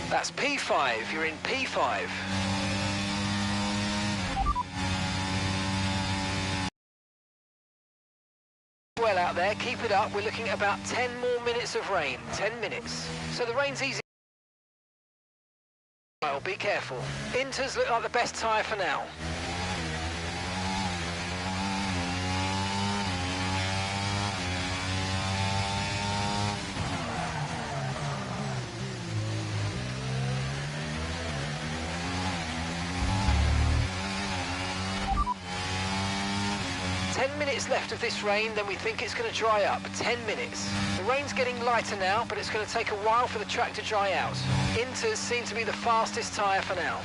That's P5, you're in P5. Well out there, keep it up. We're looking at about 10 more minutes of rain, 10 minutes. So the rain's easy. Well, be careful. Inters look like the best tyre for now. Minutes left of this rain, then we think it's going to dry up. 10 minutes. The rain's getting lighter now, but it's going to take a while for the track to dry out. Inters seem to be the fastest tyre for now.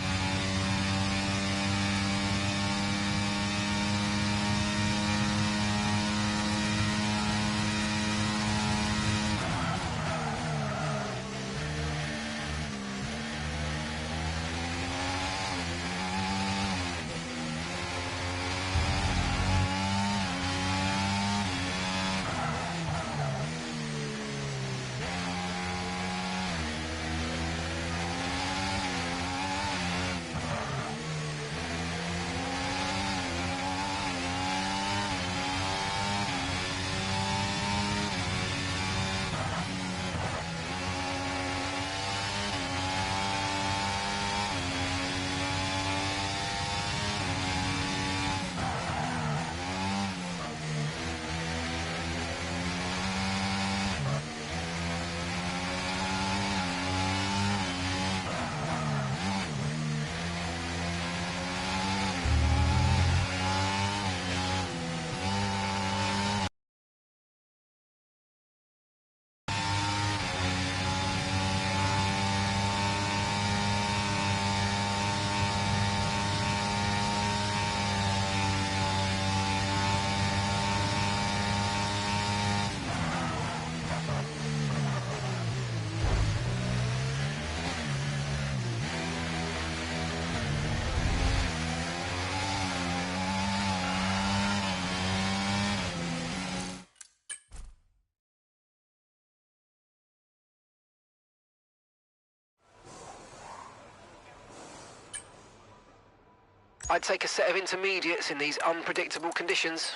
I'd take a set of intermediates in these unpredictable conditions.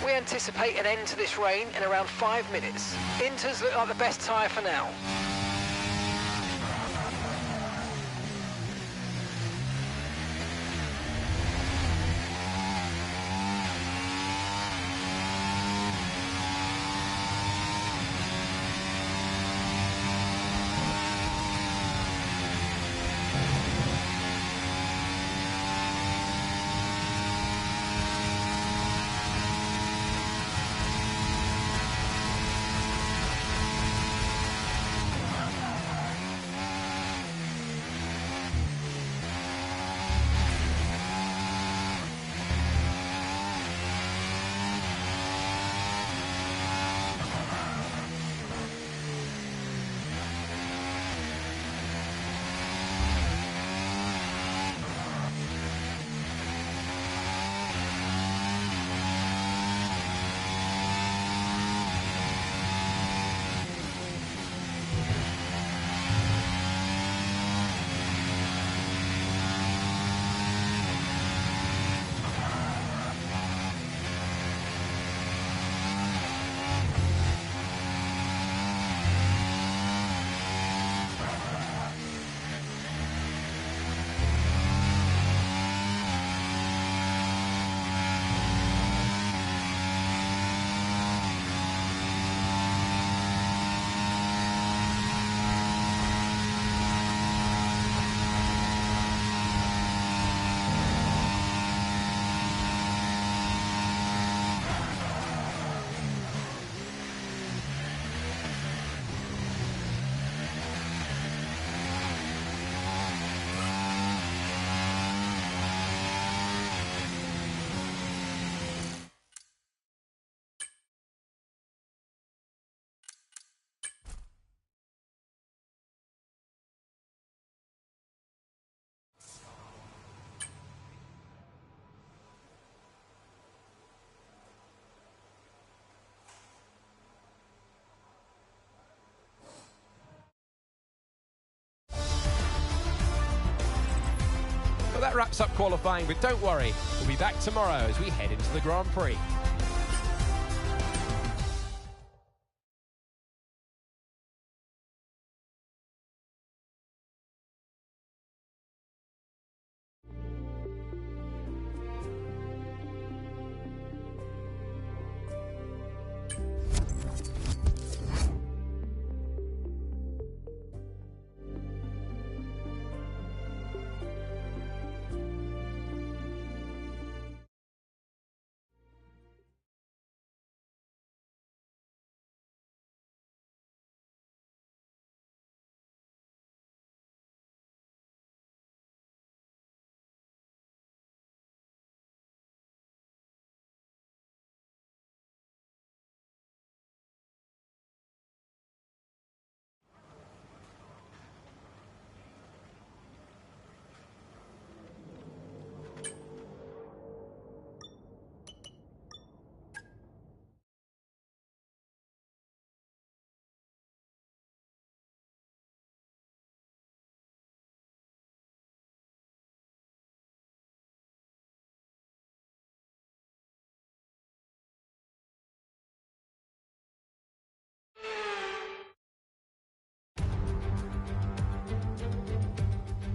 We anticipate an end to this rain in around 5 minutes. Inters look like the best tyre for now. wraps up qualifying, but don't worry, we'll be back tomorrow as we head into the Grand Prix.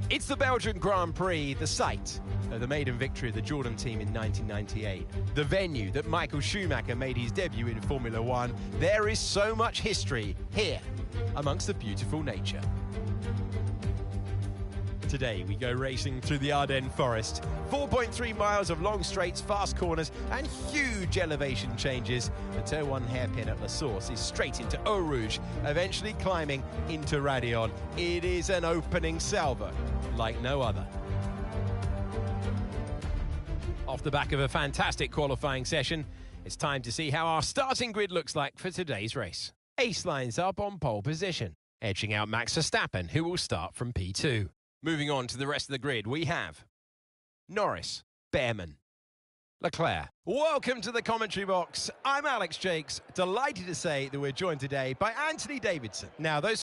It's the Belgian Grand Prix, the site of the maiden victory of the Jordan team in 1998. The venue that Michael Schumacher made his debut in Formula One. There is so much history here amongst the beautiful nature. Today we go racing through the Ardennes forest. 4.3 miles of long straights, fast corners and huge elevation changes. The turn 1 hairpin at La Source is straight into Eau Rouge, eventually climbing into Raidillon. It is an opening salvo like no other. Off the back of a fantastic qualifying session, it's time to see how our starting grid looks like for today's race. Ace lines up on pole position, edging out Max Verstappen, who will start from P2. Moving on to the rest of the grid, we have Norris, Behrman, Leclerc. Welcome to the commentary box. I'm Alex Jakes, delighted to say that we're joined today by Anthony Davidson. Now, those...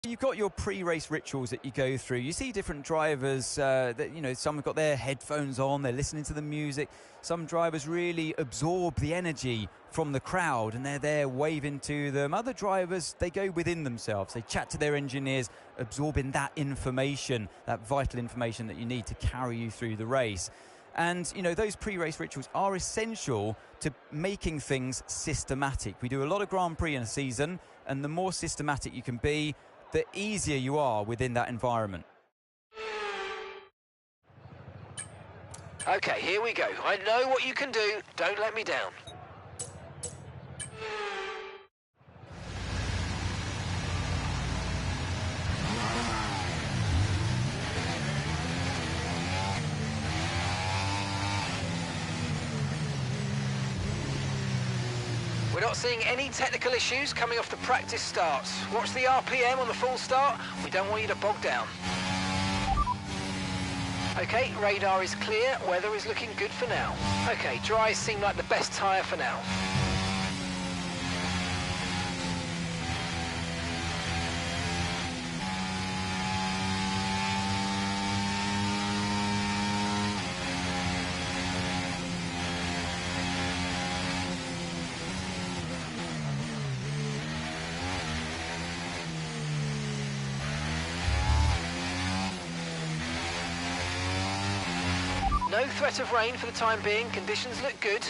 You've got your pre-race rituals that you go through. You see different drivers that, you know, some have got their headphones on, they're listening to the music. Some drivers really absorb the energy from the crowd and they're there waving to them. Other drivers, they go within themselves. They chat to their engineers, absorbing that information, that vital information that you need to carry you through the race. And, you know, those pre-race rituals are essential to making things systematic. We do a lot of Grand Prix in a season, and the more systematic you can be, the easier you are within that environment. Okay, here we go. I know what you can do. Don't let me down. We're not seeing any technical issues coming off the practice starts. Watch the RPM on the full start. We don't want you to bog down. Okay, radar is clear. Weather is looking good for now. Okay, dries seem like the best tyre for now. No threat of rain for the time being. Conditions look good.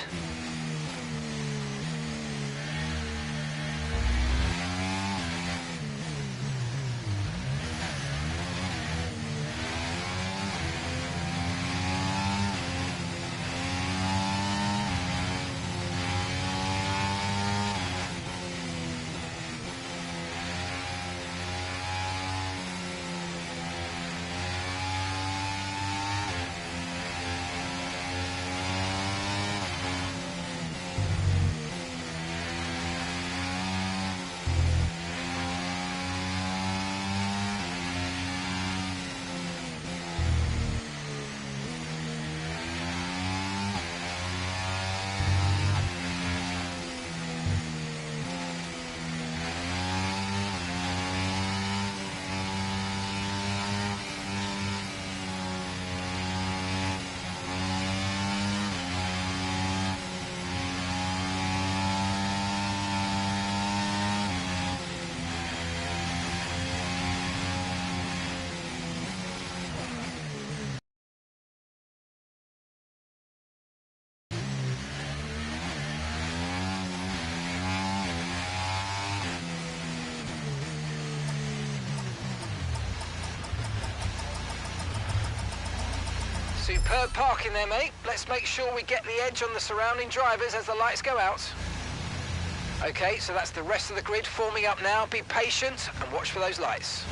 Superb parking there, mate. Let's make sure we get the edge on the surrounding drivers as the lights go out. Okay, so that's the rest of the grid forming up now. Be patient and watch for those lights.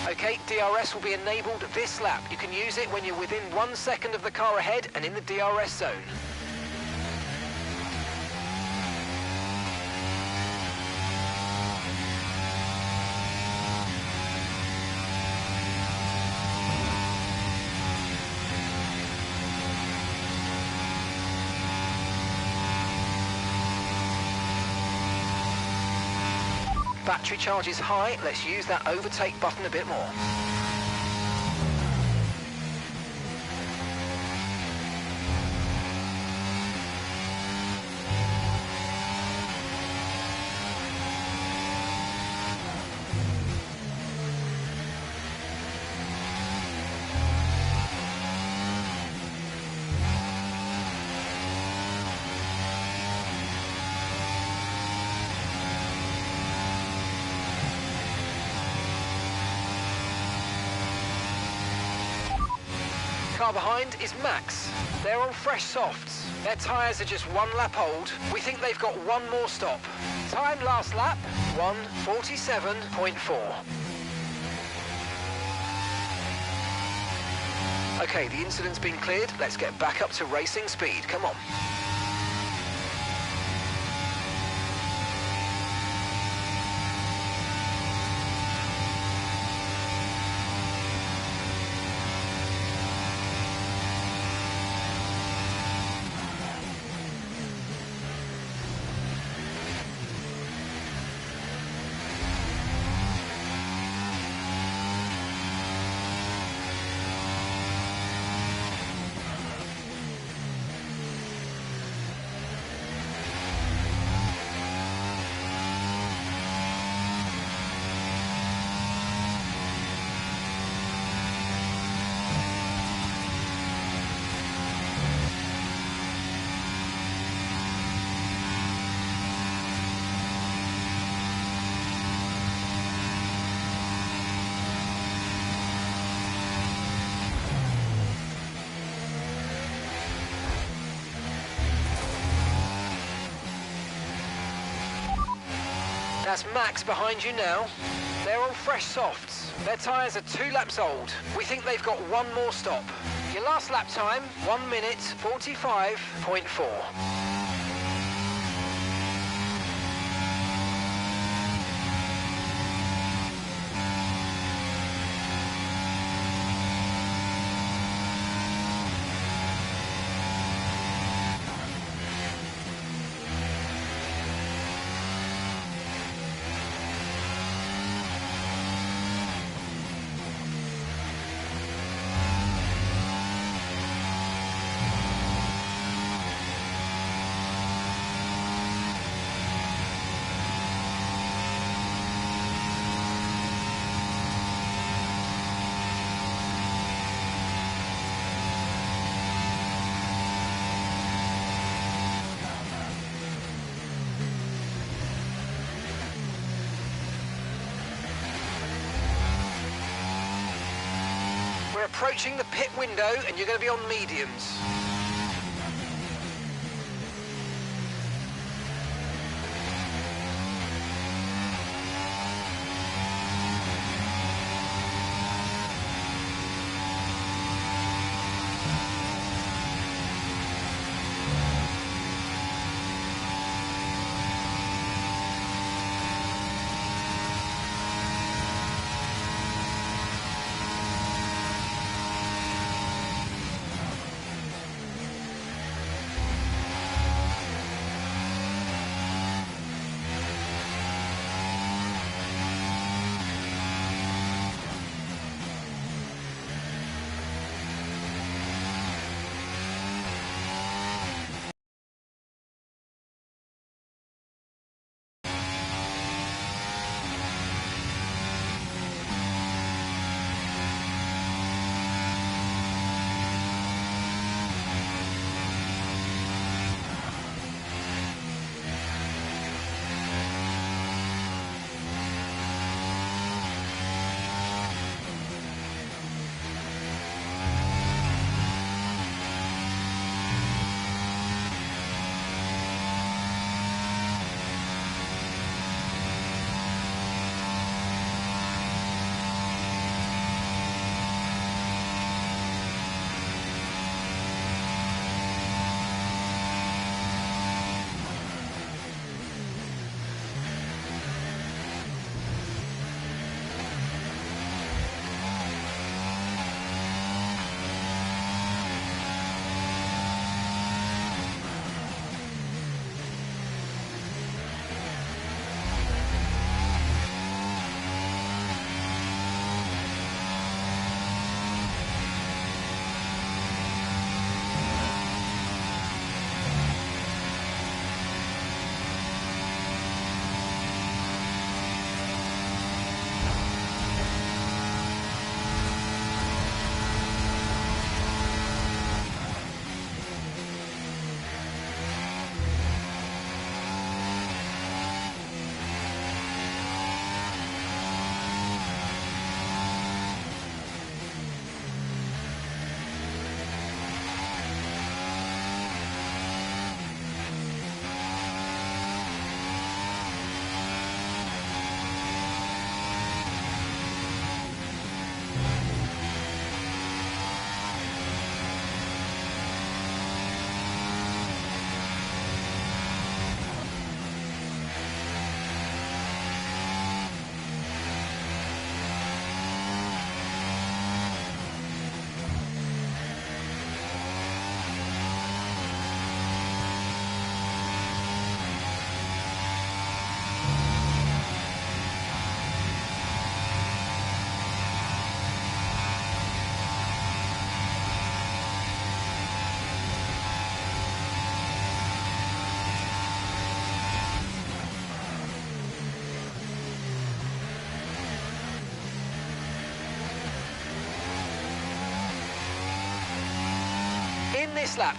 Okay, DRS will be enabled this lap. You can use it when you're within 1 second of the car ahead and in the DRS zone. Battery charge is high. Let's use that overtake button a bit more. Car behind is Max. They're on fresh softs. Their tyres are just 1 lap old. We think they've got 1 more stop. Time last lap, 1:47.4. Okay, the incident's been cleared. Let's get back up to racing speed. Come on. That's Max behind you now. They're on fresh softs. Their tyres are 2 laps old. We think they've got 1 more stop. Your last lap time, 1:45.4. approaching the pit window and you're going to be on mediums.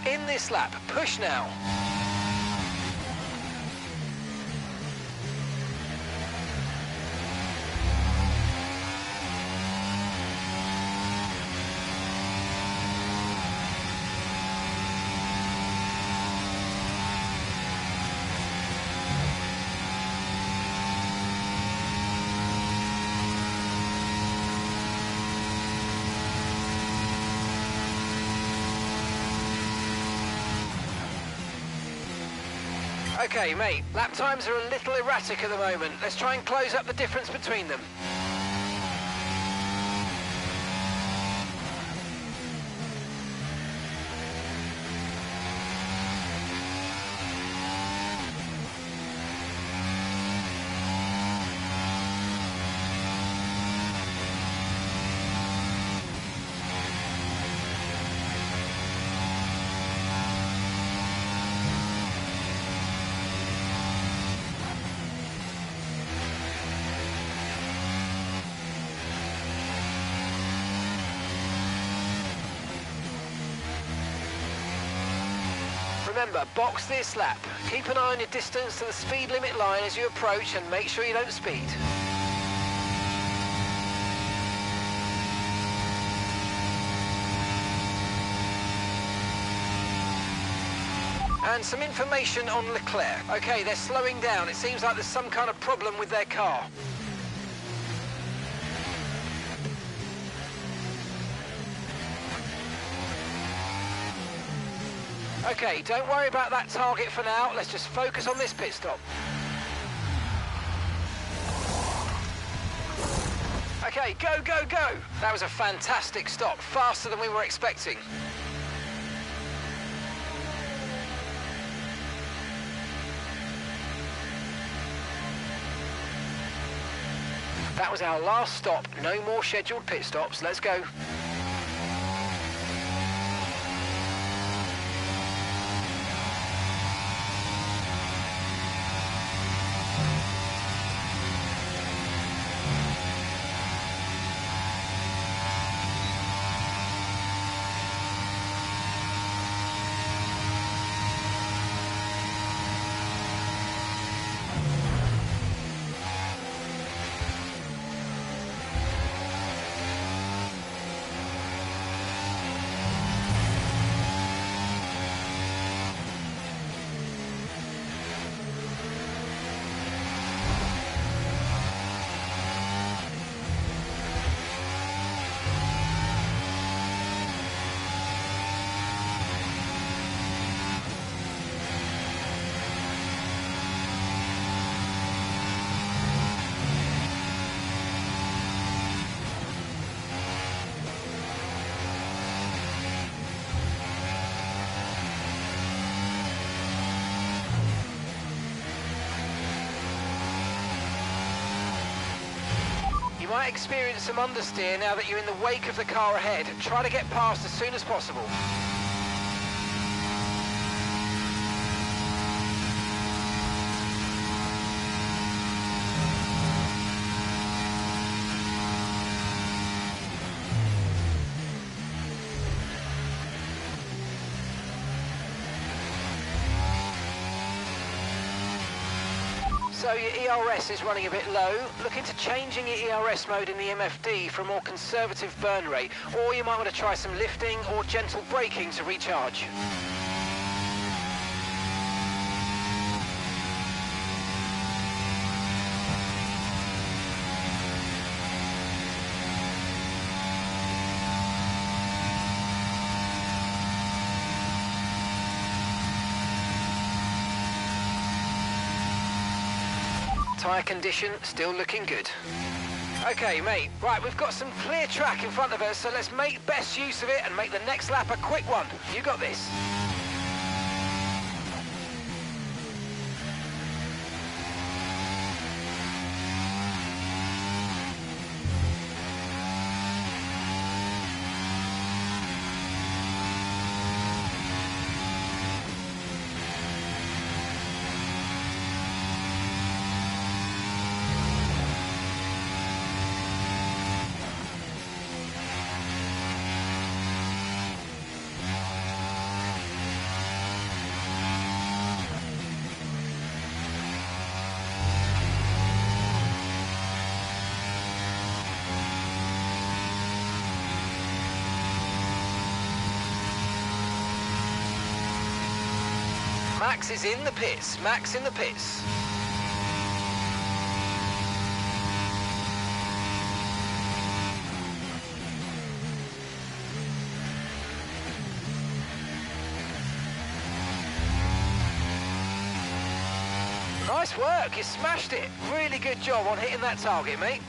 In this lap, push now. Okay, mate, lap times are a little erratic at the moment. Let's try and close up the difference between them. Remember, box this lap. Keep an eye on your distance to the speed limit line as you approach and make sure you don't speed. And some information on Leclerc. Okay, they're slowing down. It seems like there's some kind of problem with their car. Okay, don't worry about that target for now. Let's just focus on this pit stop. Okay, go, go, go! That was a fantastic stop, faster than we were expecting. That was our last stop. No more scheduled pit stops. Let's go. You might experience some understeer now that you're in the wake of the car ahead. Try to get past as soon as possible. So your ERS is running a bit low. Look into changing your ERS mode in the MFD for a more conservative burn rate, or you might want to try some lifting or gentle braking to recharge. Tyre condition still looking good. Okay, mate. Right, we've got some clear track in front of us, so let's make best use of it and make the next lap a quick one. You got this. Max is in the pits. Max in the pits. Nice work. You smashed it. Really good job on hitting that target, mate.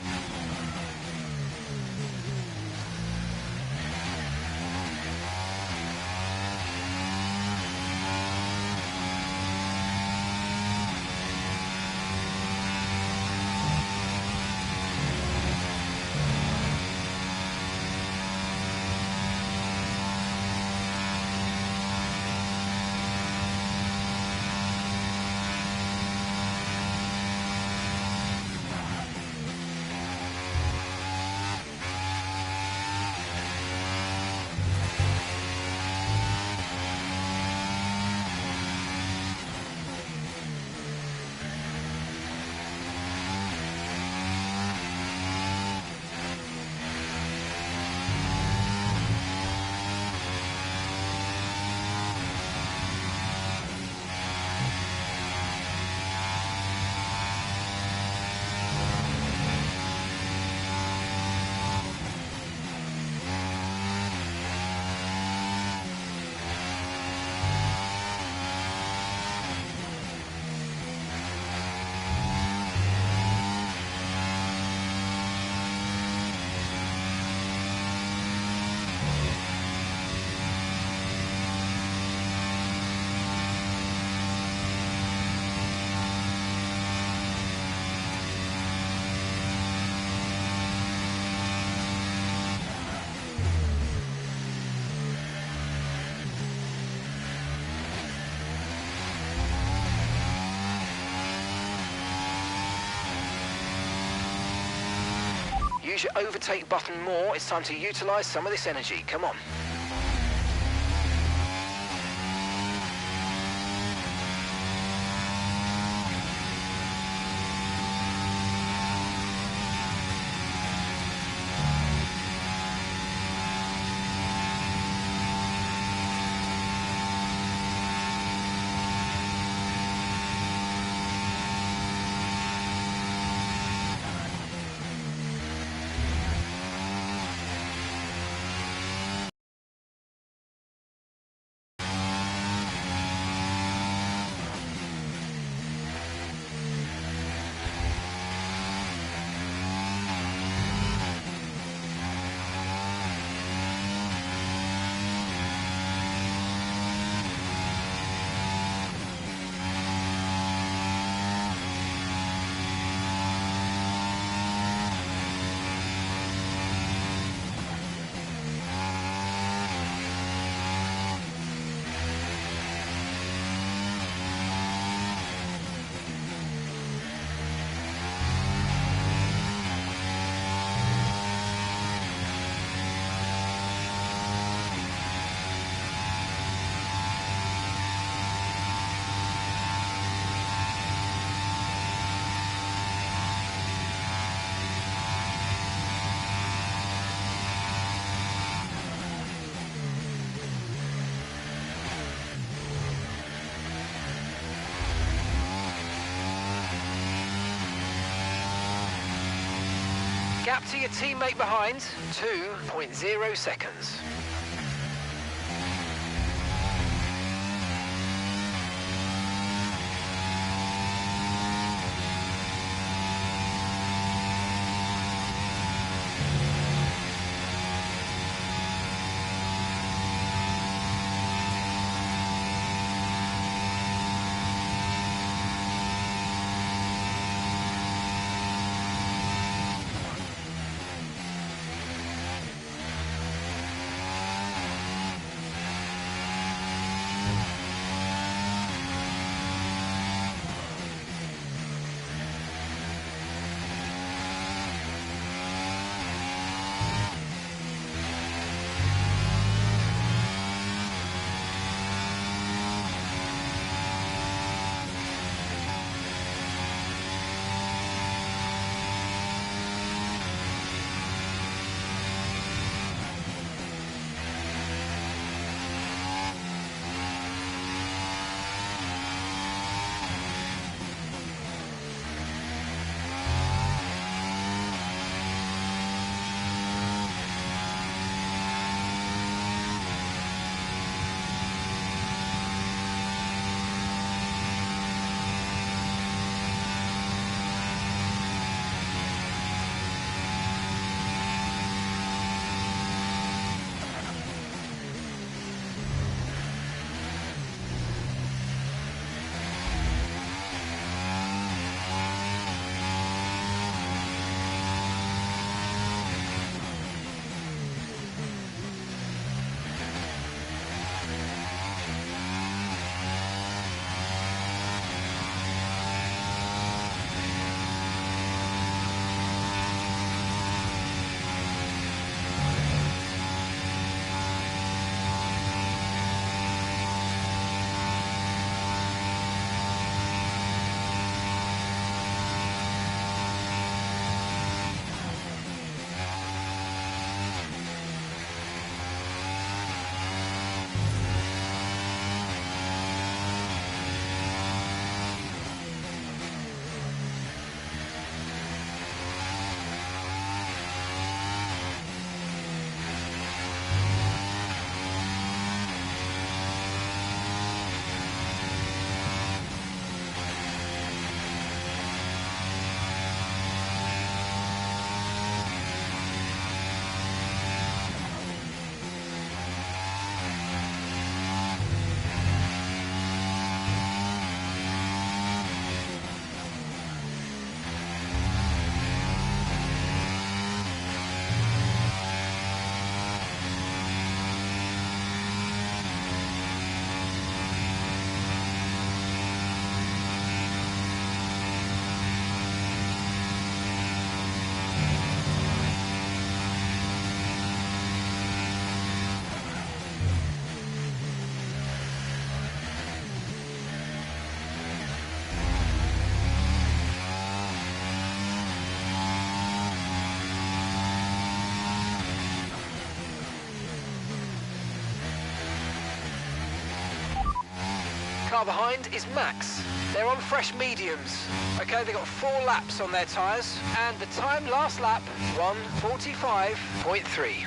Use your overtake button more. It's time to utilise some of this energy. Come on. Gap to your teammate behind, 2.0 seconds. car behind is Max. They're on fresh mediums. Okay, they've got 4 laps on their tyres, and the time last lap, 1:45.3.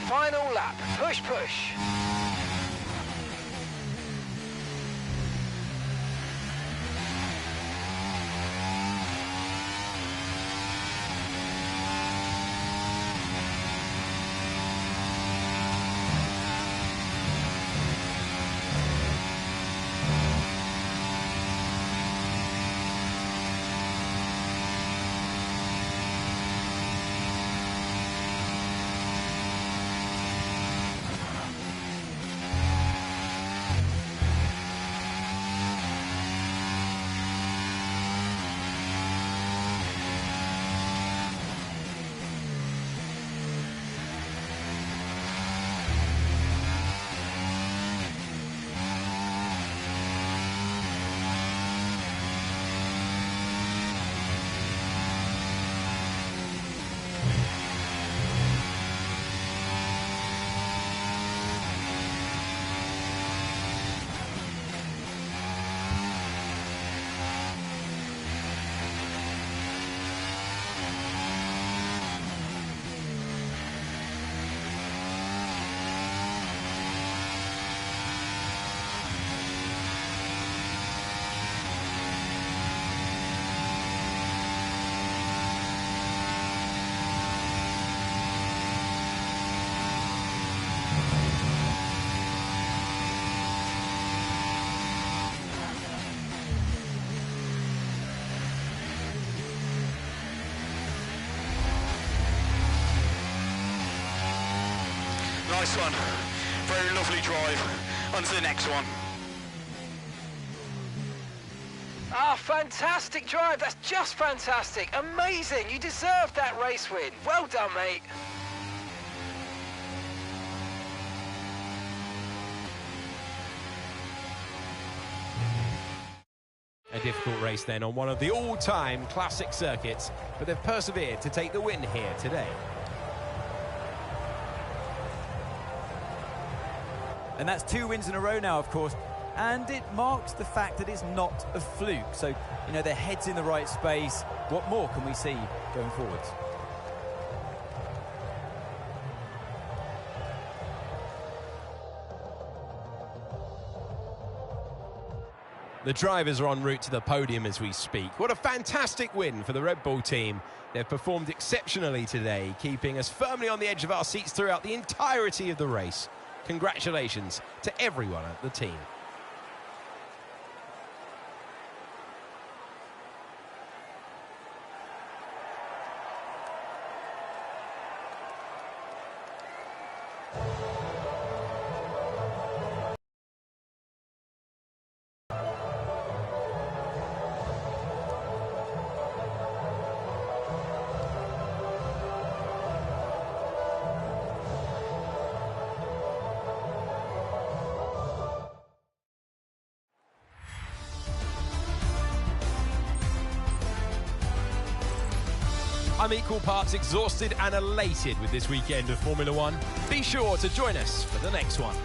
Final lap, push, push. Nice one. Very lovely drive. On to the next one. Ah, fantastic drive. That's just fantastic. Amazing. You deserved that race win. Well done, mate. A difficult race then on one of the all-time classic circuits, but they've persevered to take the win here today. And that's 2 wins in a row now, of course. And it marks the fact that it's not a fluke. So, you know, their head's in the right space. What more can we see going forwards? The drivers are en route to the podium as we speak. What a fantastic win for the Red Bull team. They've performed exceptionally today, keeping us firmly on the edge of our seats throughout the entirety of the race. Congratulations to everyone at the team. I'm equal parts exhausted and elated with this weekend of Formula One. Be sure to join us for the next one.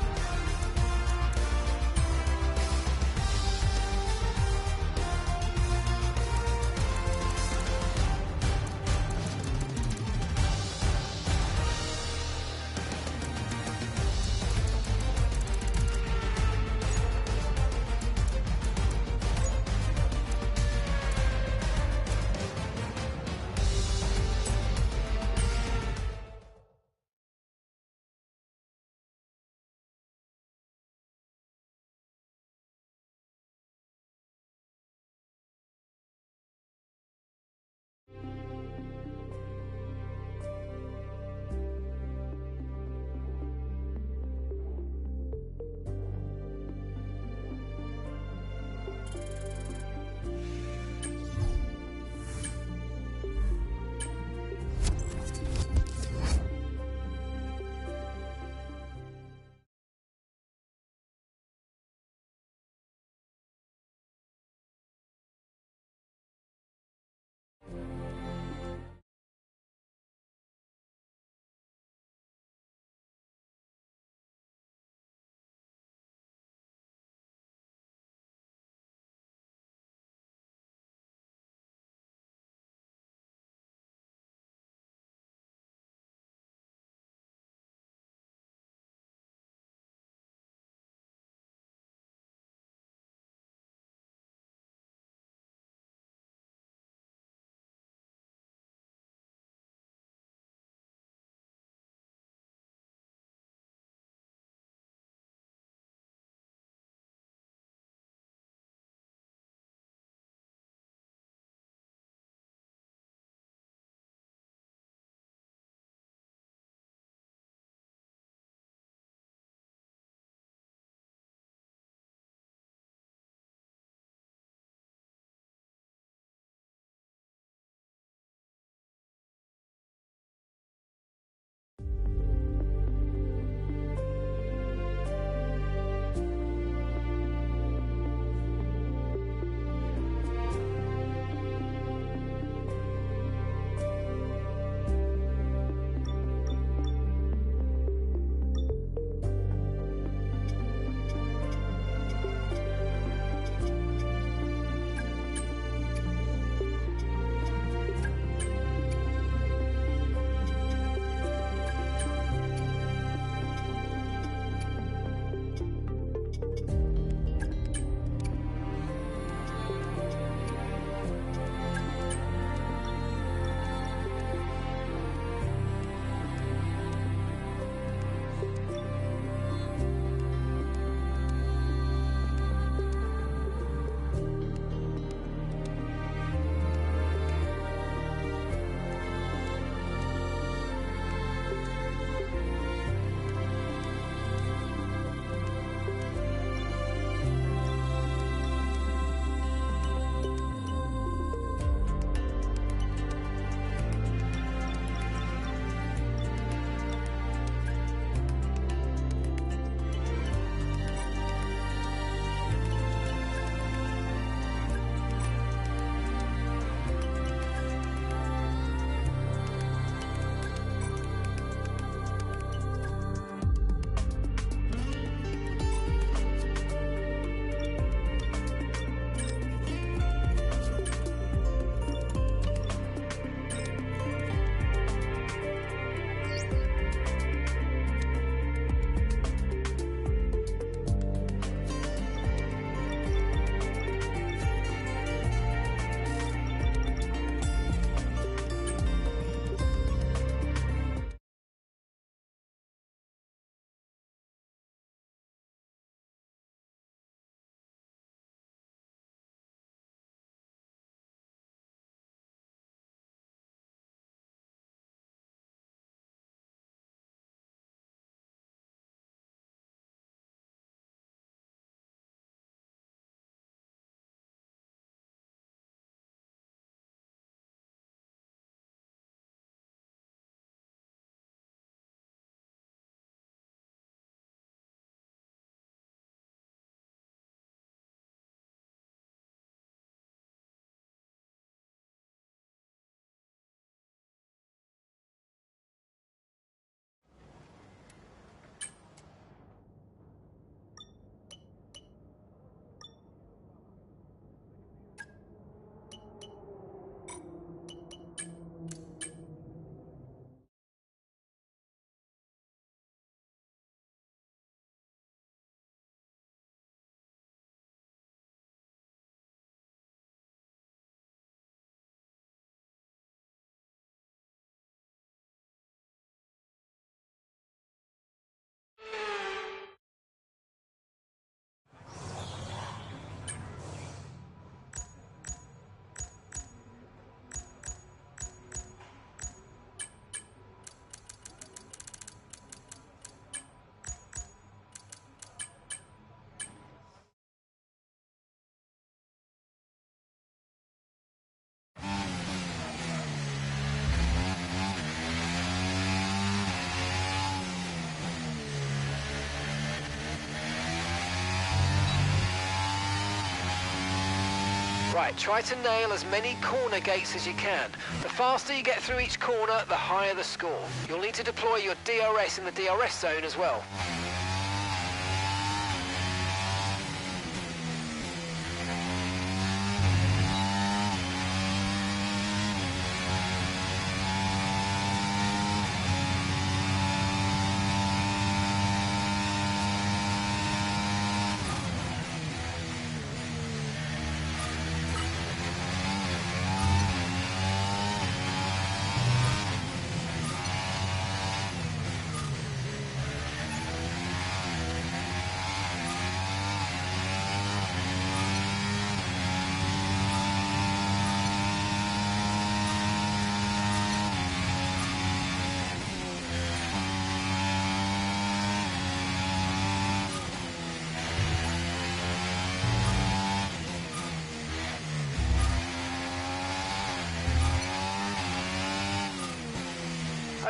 Right, try to nail as many corner gates as you can. The faster you get through each corner, the higher the score. You'll need to deploy your DRS in the DRS zone as well.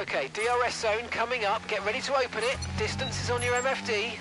Okay, DRS zone coming up. Get ready to open it. Distance is on your MFD.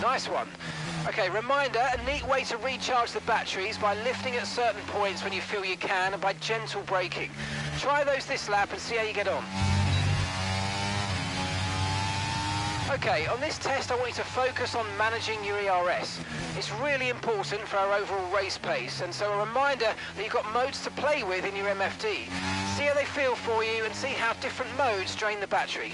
Nice one. Okay, reminder, a neat way to recharge the batteries by lifting at certain points when you feel you can and by gentle braking. Try those this lap and see how you get on. Okay, on this test I want you to focus on managing your ERS. It's really important for our overall race pace, and so a reminder that you've got modes to play with in your MFD. See how they feel for you and see how different modes drain the battery.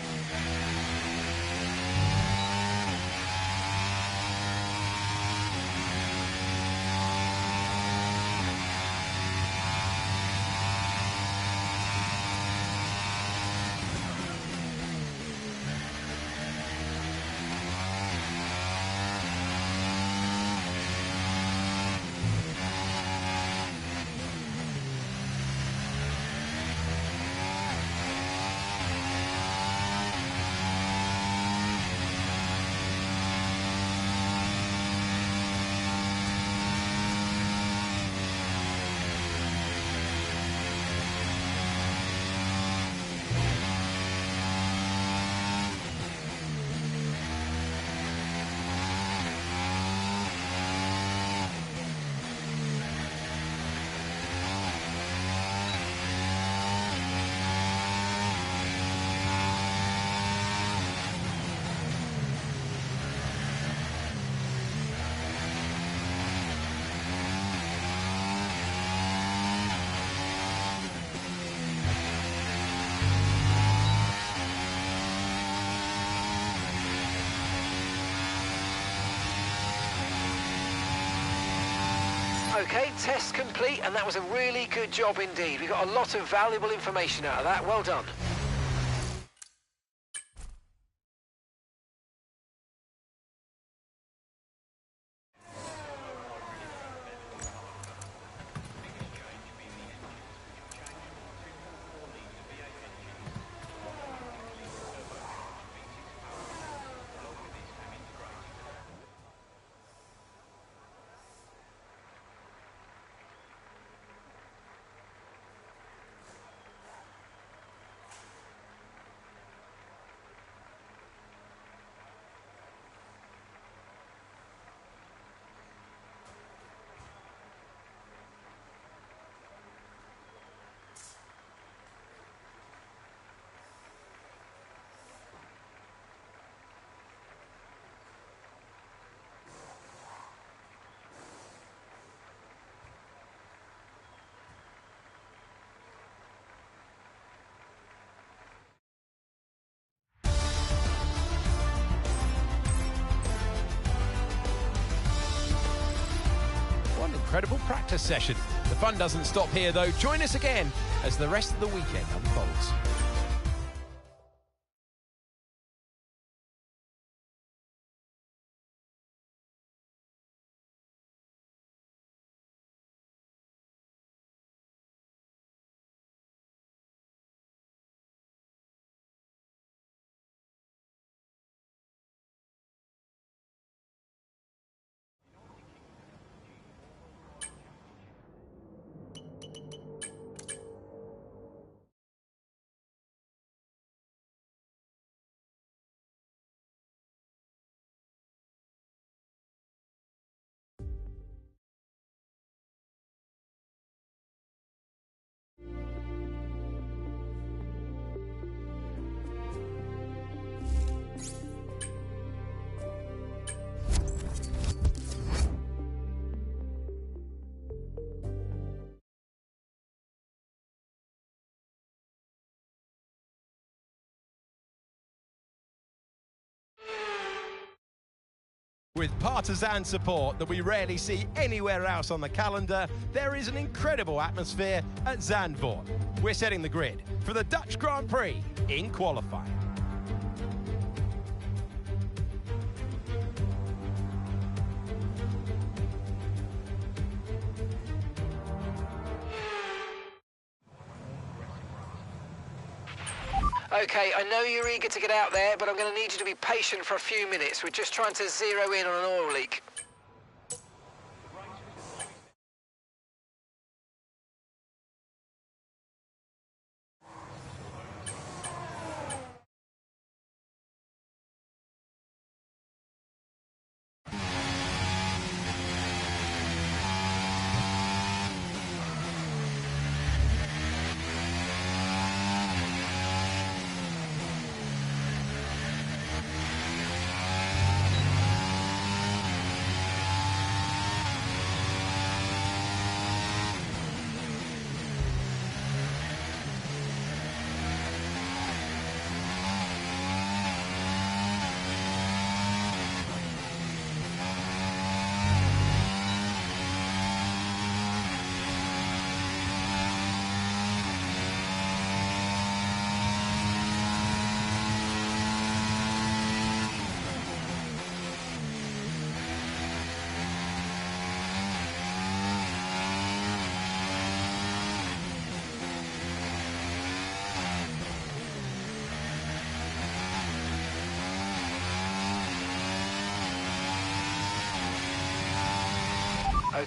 Okay, test complete, and that was a really good job indeed. We got a lot of valuable information out of that. Well done. incredible practice session. The fun doesn't stop here though. Join us again as the rest of the weekend unfolds. With partisan support that we rarely see anywhere else on the calendar, there is an incredible atmosphere at Zandvoort. We're setting the grid for the Dutch Grand Prix in qualifying. Okay, I know you're eager to get out there, but I'm going to need you to be patient for a few minutes. We're just trying to zero in on an oil leak.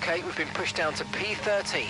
Okay, we've been pushed down to P13.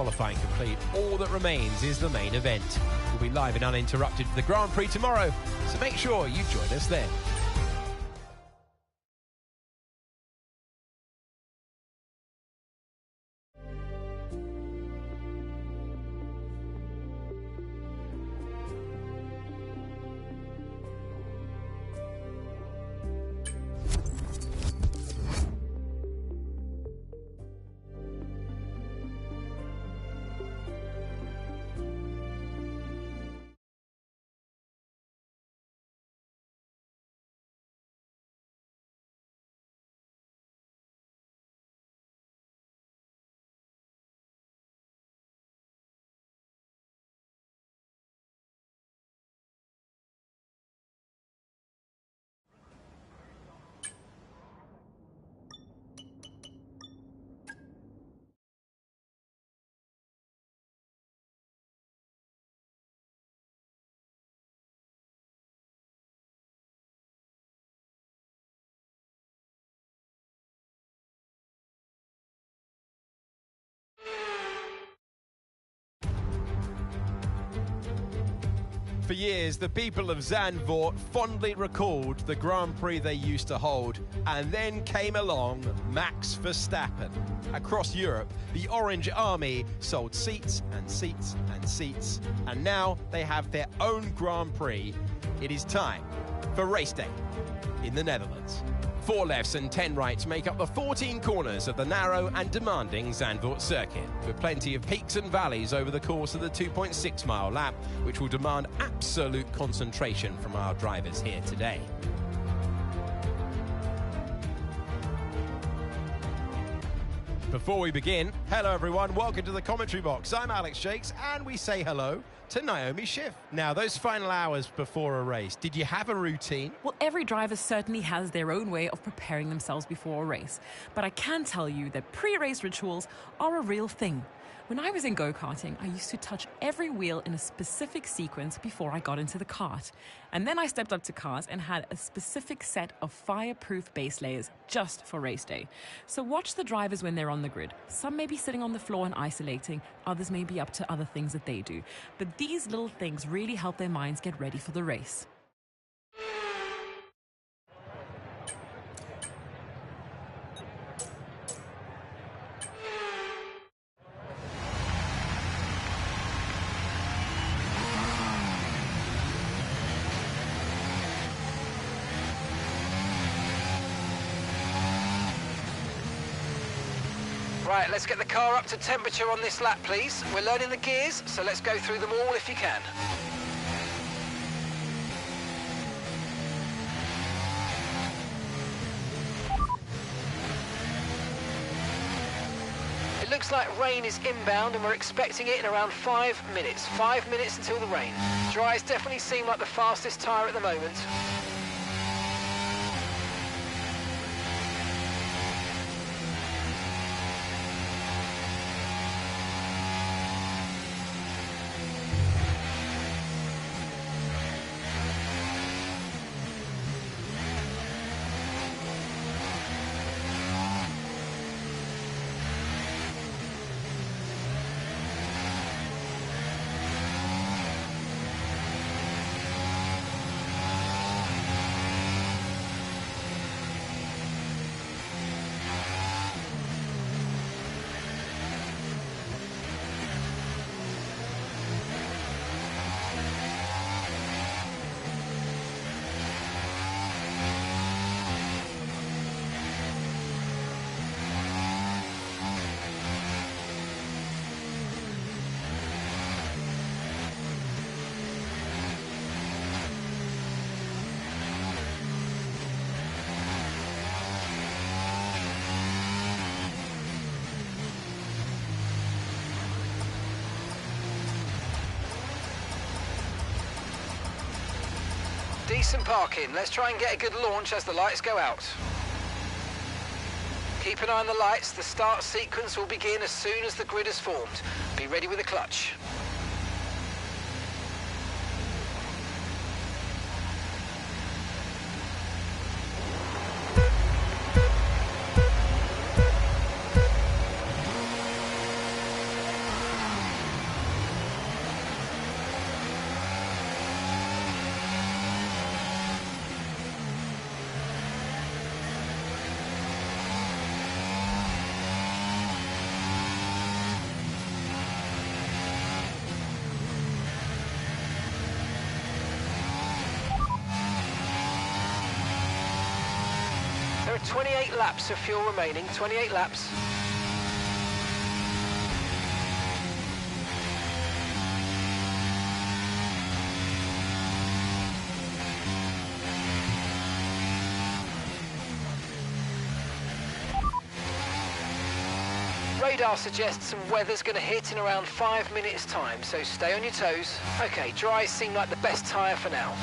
qualifying complete, all that remains is the main event. We'll be live and uninterrupted for the Grand Prix tomorrow, so make sure you join us then. For years, the people of Zandvoort fondly recalled the Grand Prix they used to hold, and then came along Max Verstappen. Across Europe, the Orange Army sold seats and seats and seats, and now they have their own Grand Prix. It is time for race day in the Netherlands. 4 lefts and 10 rights make up the 14 corners of the narrow and demanding Zandvoort circuit, with plenty of peaks and valleys over the course of the 2.6-mile lap, which will demand absolute concentration from our drivers here today. Before we begin, hello everyone, welcome to the commentary box. I'm Alex Shakes, and we say hello to Naomi Schiff. Now, those final hours before a race, did you have a routine? Well, every driver certainly has their own way of preparing themselves before a race. But I can tell you that pre-race rituals are a real thing. When I was in go-karting, I used to touch every wheel in a specific sequence before I got into the kart. And then I stepped up to cars and had a specific set of fireproof base layers just for race day. So watch the drivers when they're on the grid. Some may be sitting on the floor and isolating, others may be up to other things that they do. But these little things really help their minds get ready for the race. Right, let's get the car up to temperature on this lap, please. We're learning the gears, so let's go through them all if you can. It looks like rain is inbound and we're expecting it in around 5 minutes. 5 minutes until the rain. Dries definitely seem like the fastest tyre at the moment. Decent parking. Let's try and get a good launch as the lights go out. Keep an eye on the lights. The start sequence will begin as soon as the grid is formed. Be ready with the clutch. There are 28 laps of fuel remaining, 28 laps. Radar suggests some weather's going to hit in around 5 minutes' time, so stay on your toes. Okay, dries seem like the best tyre for now.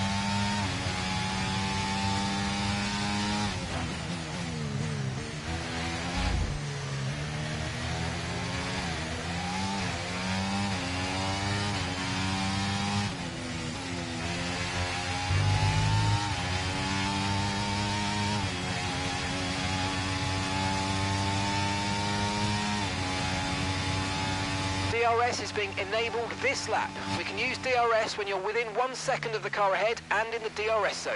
DRS is being enabled this lap. We can use DRS when you're within 1 second of the car ahead and in the DRS zone.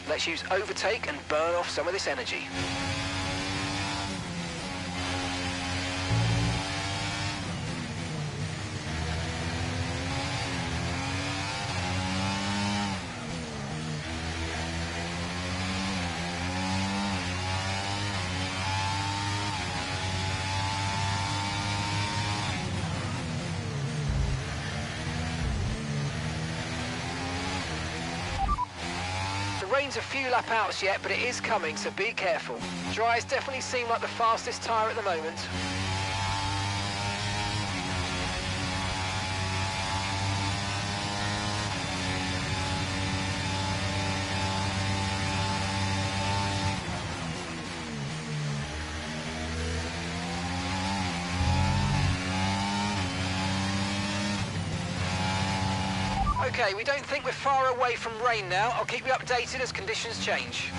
Let's use overtake and burn off some of this energy. Rain's a few lap outs yet, but it is coming, so be careful. Dries definitely seem like the fastest tyre at the moment. Okay, we don't think we're far away from rain now. I'll keep you updated as conditions change.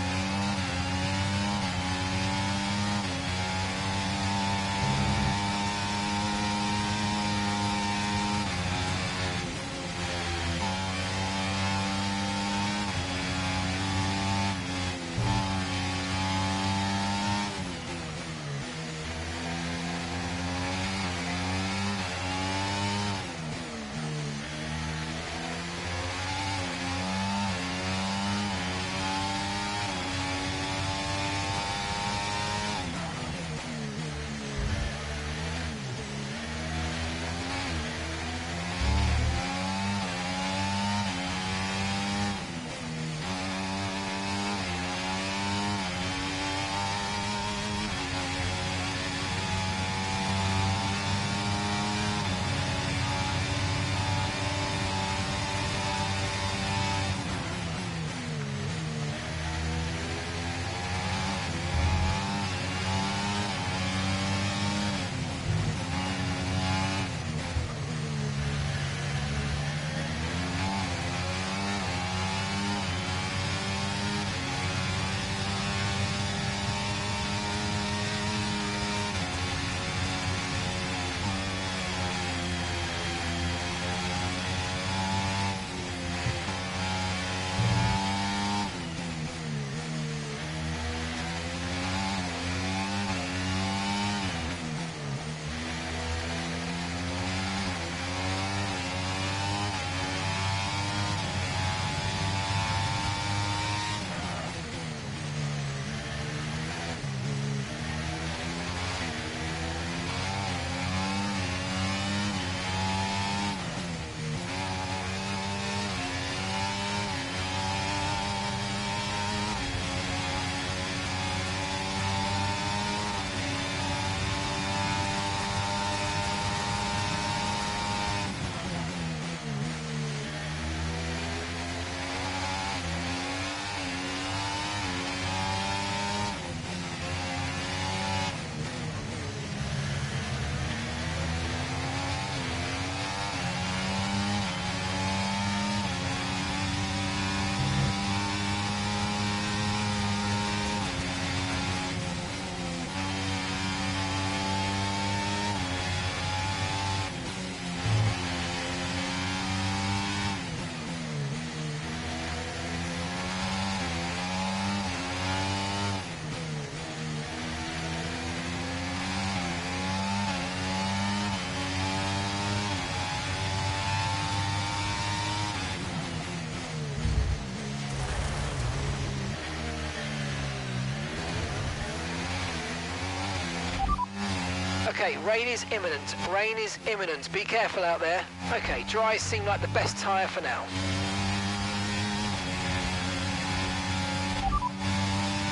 Okay, rain is imminent. Rain is imminent. Be careful out there. Okay, dries seem like the best tyre for now.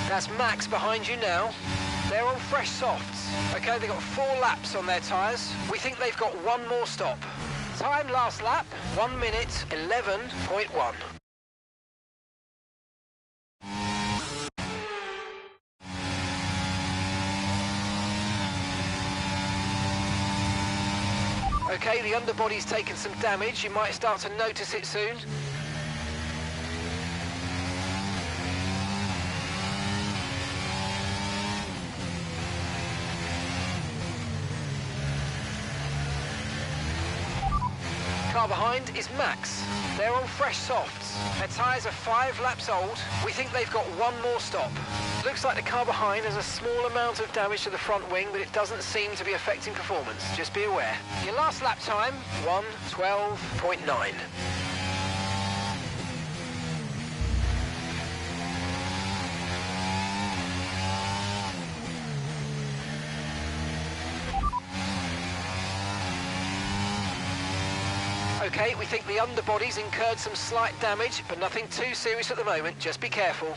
That's Max behind you now. They're on fresh softs. Okay, they've got 4 laps on their tyres. We think they've got 1 more stop. Time last lap, 1 minute, 11.1. Okay, the underbody's taken some damage. You might start to notice it soon. Car behind is Max. They're on fresh softs. Their tyres are 5 laps old. We think they've got 1 more stop. Looks like the car behind has a small amount of damage to the front wing, but it doesn't seem to be affecting performance. Just be aware. Your last lap time, 1:12.9. Okay, we think the underbody's incurred some slight damage, but nothing too serious at the moment. Just be careful.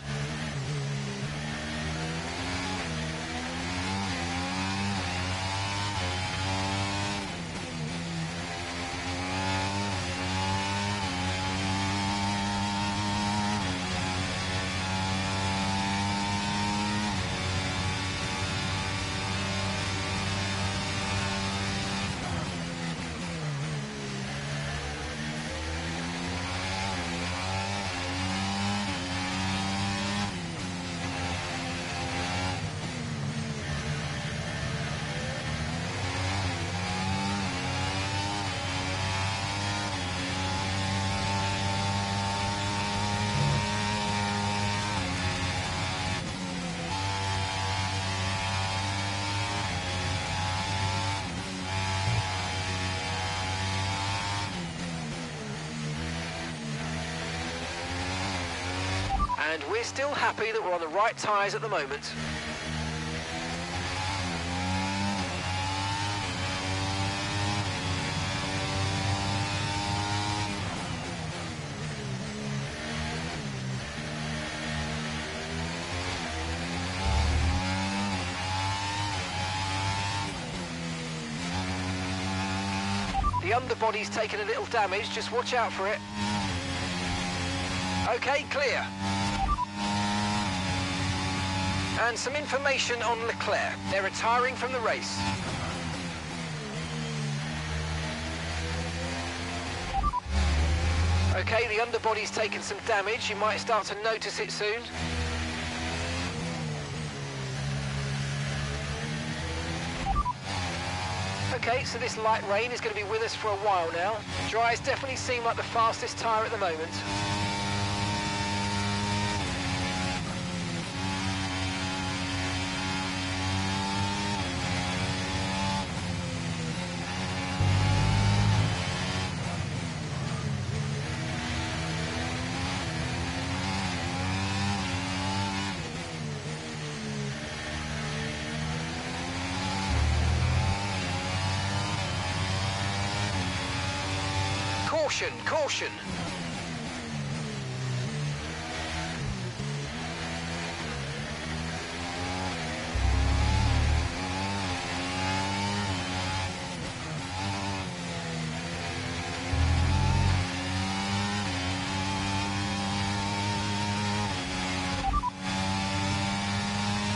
And we're still happy that we're on the right tyres at the moment. The underbody's taken a little damage, just watch out for it. Okay, clear. And some information on Leclerc. They're retiring from the race. Okay, the underbody's taken some damage. You might start to notice it soon. Okay, so this light rain is going to be with us for a while now. Dries definitely seem like the fastest tyre at the moment. Caution, caution.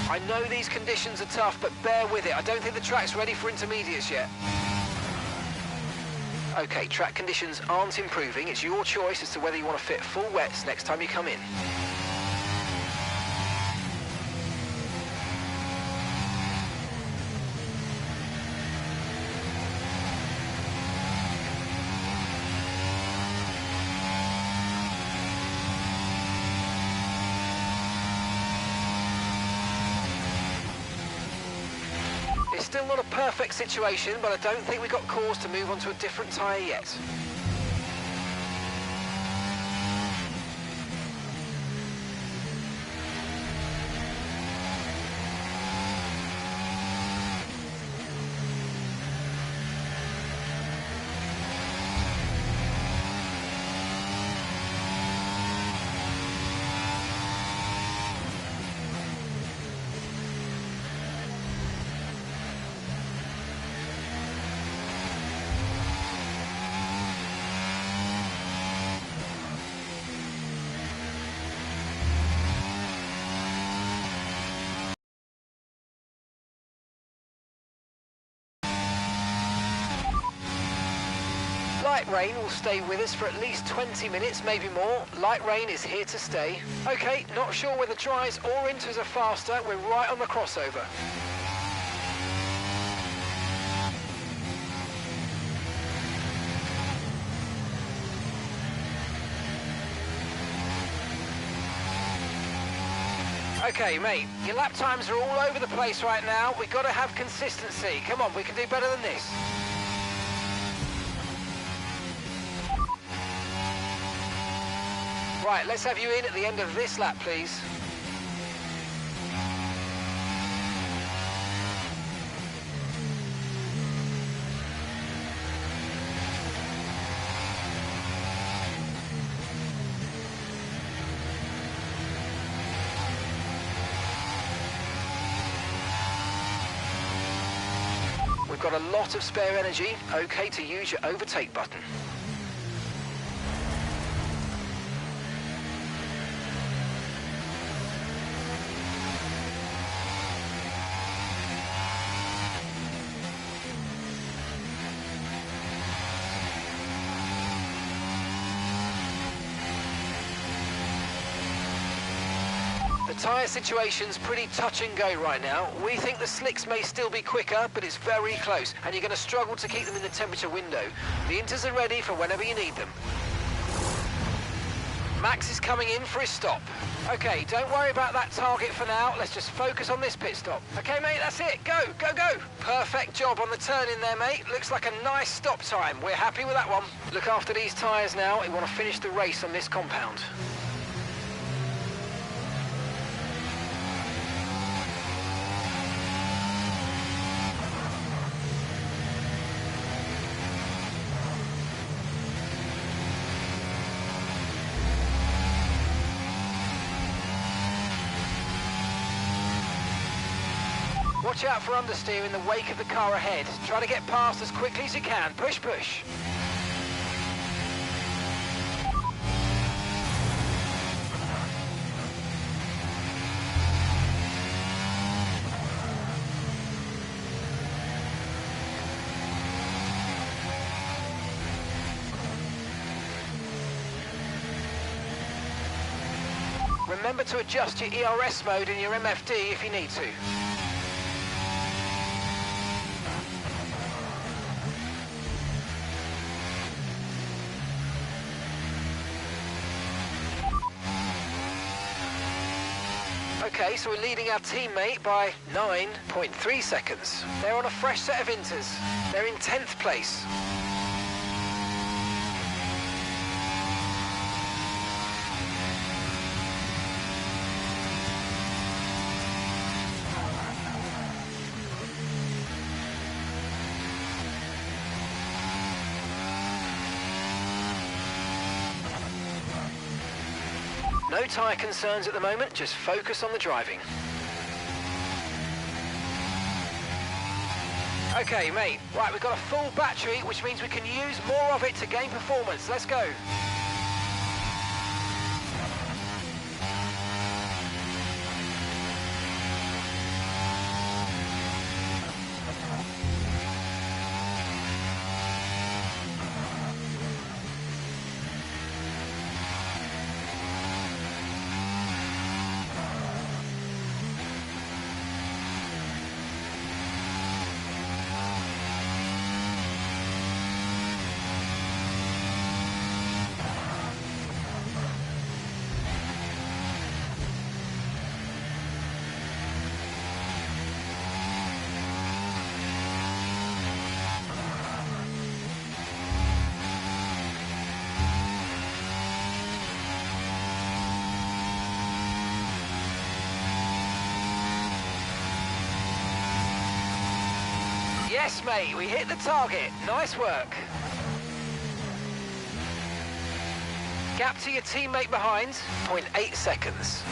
I know these conditions are tough, but bear with it. I don't think the track's ready for intermediates yet. Okay, track conditions aren't improving. It's your choice as to whether you want to fit full wets next time you come in. It's still not a perfect situation, but I don't think we've got cause to move on to a different tyre yet. light rain will stay with us for at least 20 minutes, maybe more. Light rain is here to stay. Okay, not sure whether dries or inters are faster. We're right on the crossover. Okay, mate, your lap times are all over the place right now. We've got to have consistency. Come on, we can do better than this. Right, let's have you in at the end of this lap, please. We've got a lot of spare energy. Okay to use your overtake button. The tyre situation's pretty touch and go right now. We think the slicks may still be quicker, but it's very close, and you're going to struggle to keep them in the temperature window. The inters are ready for whenever you need them. Max is coming in for his stop. Okay, don't worry about that target for now. Let's just focus on this pit stop. Okay, mate, that's it. Go, go, go. Perfect job on the turn in there, mate. Looks like a nice stop time. We're happy with that one. Look after these tyres now. We want to finish the race on this compound. Watch out for understeer in the wake of the car ahead. Try to get past as quickly as you can. Push, push. Remember to adjust your ERS mode in your MFD if you need to. Okay, so we're leading our teammate by 9.3 seconds. They're on a fresh set of inters. They're in 10th place. No tyre concerns at the moment, just focus on the driving. Okay, mate. Right, we've got a full battery, which means we can use more of it to gain performance. Let's go. Yes, mate, we hit the target. Nice work. Gap to your teammate behind, 0.8 seconds.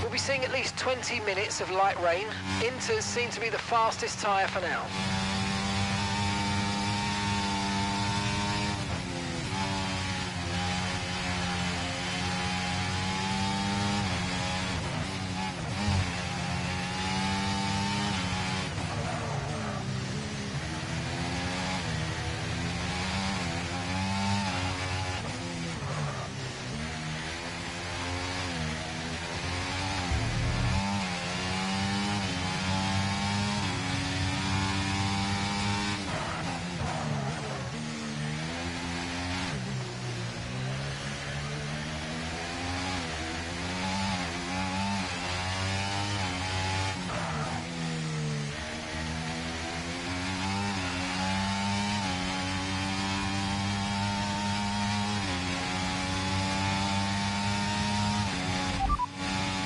We'll be seeing at least 20 minutes of light rain. Inters seem to be the fastest tyre for now.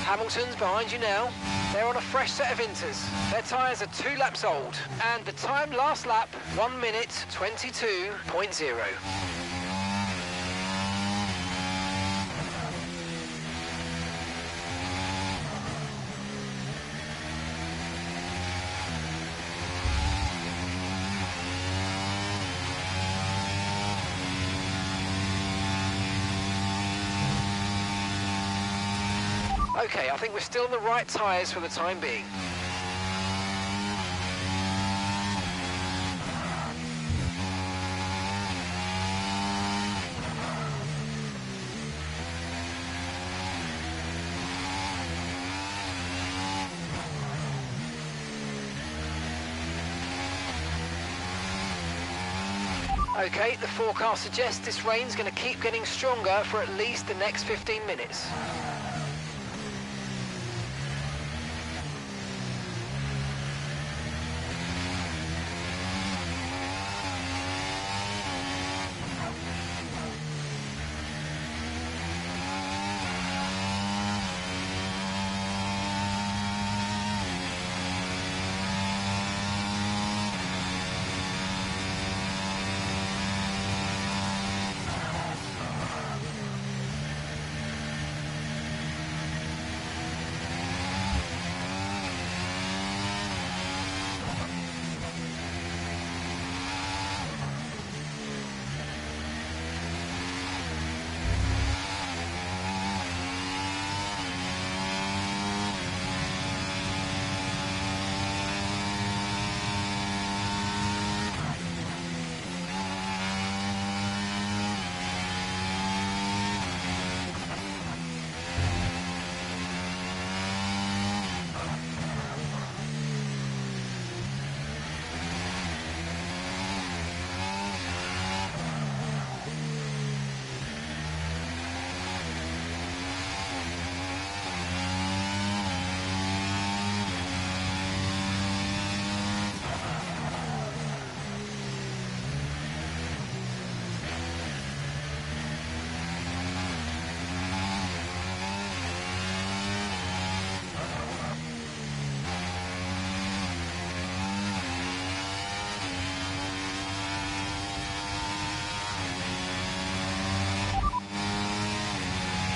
Hamilton's behind you now. They're on a fresh set of inters. Their tyres are 2 laps old, and the time last lap, 1 minute 22.0. Okay, I think we're still on the right tyres for the time being. Okay, the forecast suggests this rain's going to keep getting stronger for at least the next 15 minutes.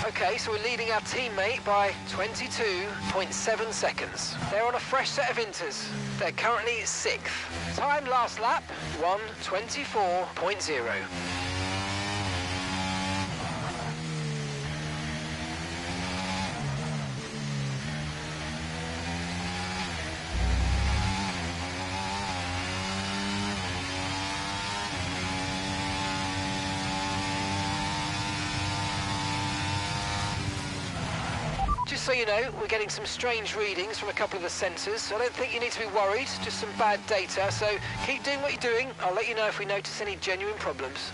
Okay, so we're leading our teammate by 22.7 seconds. They're on a fresh set of inters. They're currently 6th. Time last lap, 1:24.0. Just so you know, we're getting some strange readings from a couple of the sensors, so I don't think you need to be worried, just some bad data, so keep doing what you're doing. I'll let you know if we notice any genuine problems.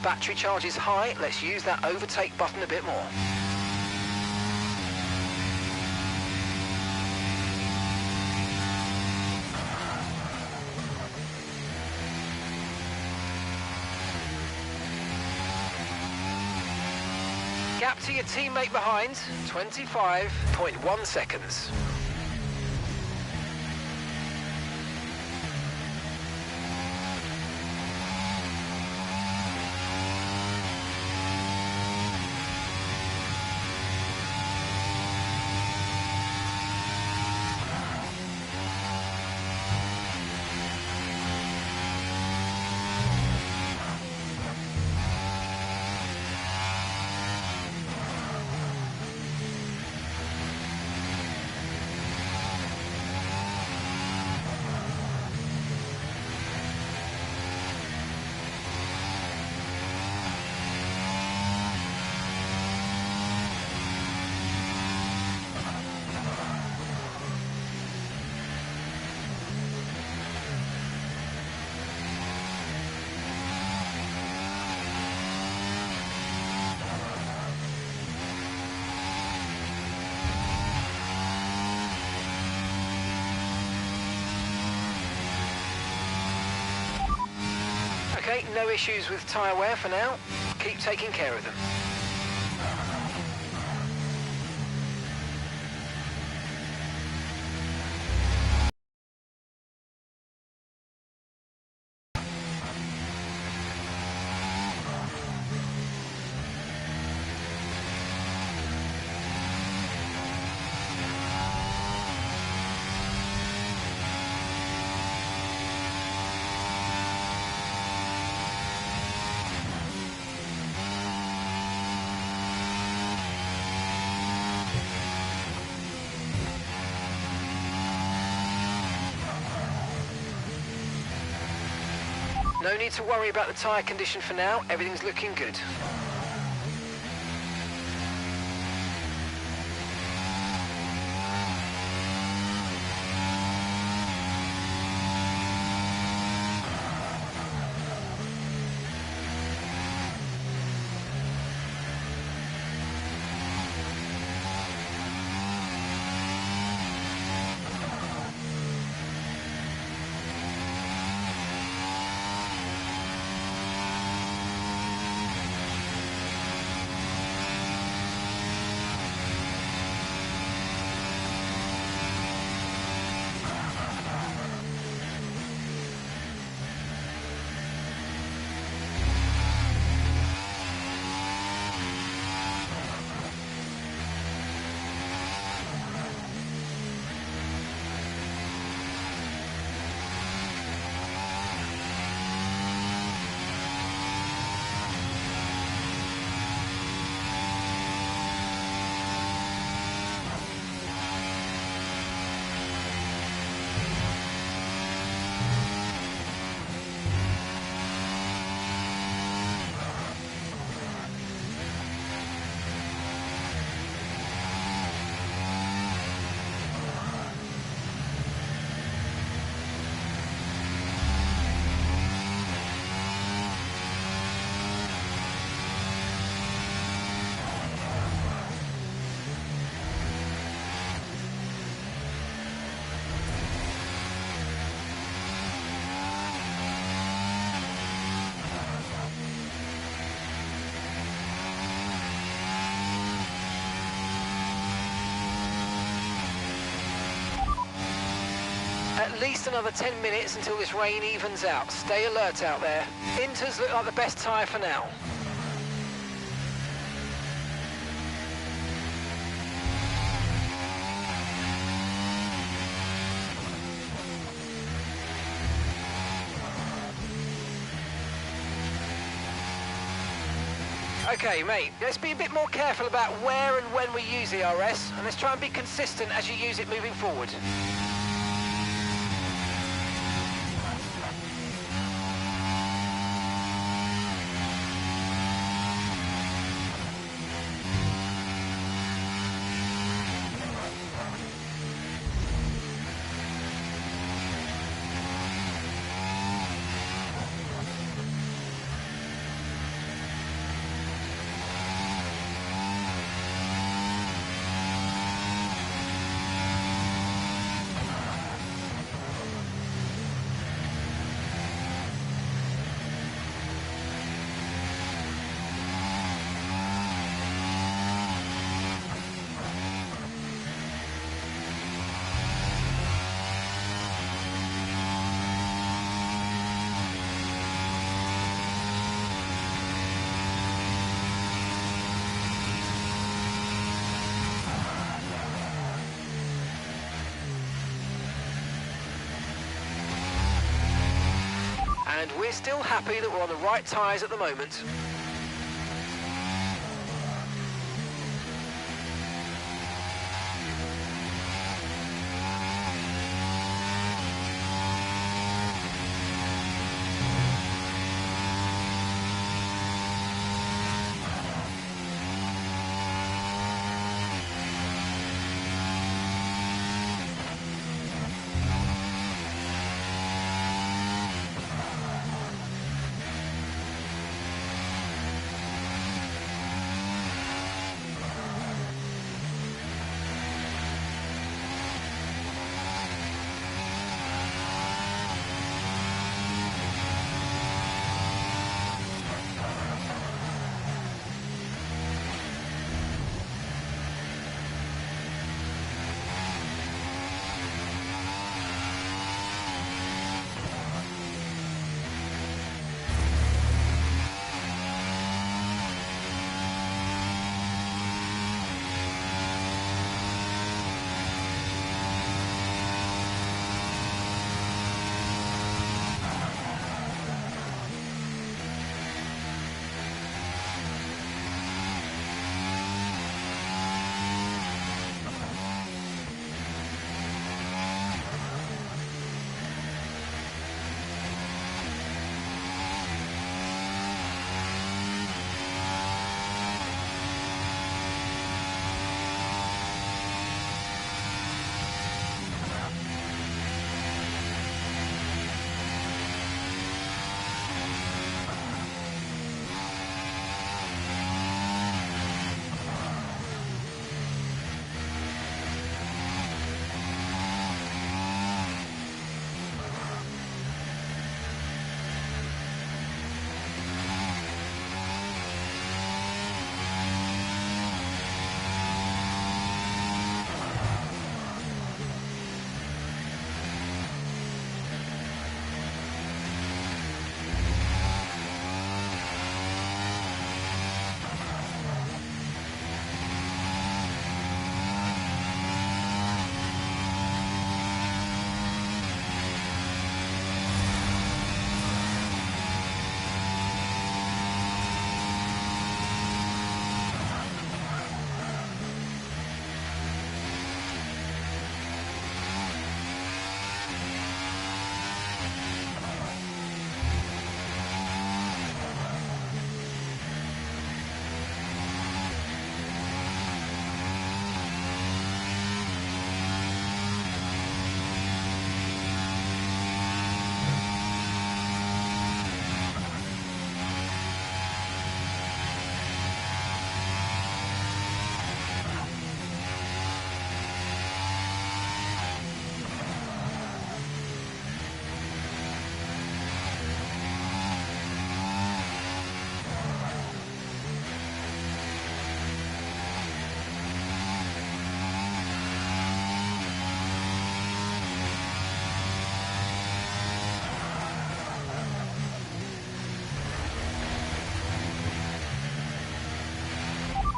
Battery charge is high, let's use that overtake button a bit more. Gap to your teammate behind, 25.1 seconds. Okay, no issues with tyre wear for now. Keep taking care of them. No need to worry about the tyre condition for now, everything's looking good. At least another 10 minutes until this rain evens out. Stay alert out there. Inters look like the best tyre for now. Okay, mate, let's be a bit more careful about where and when we use ERS, and let's try and be consistent as you use it moving forward. and we're still happy that we're on the right tyres at the moment.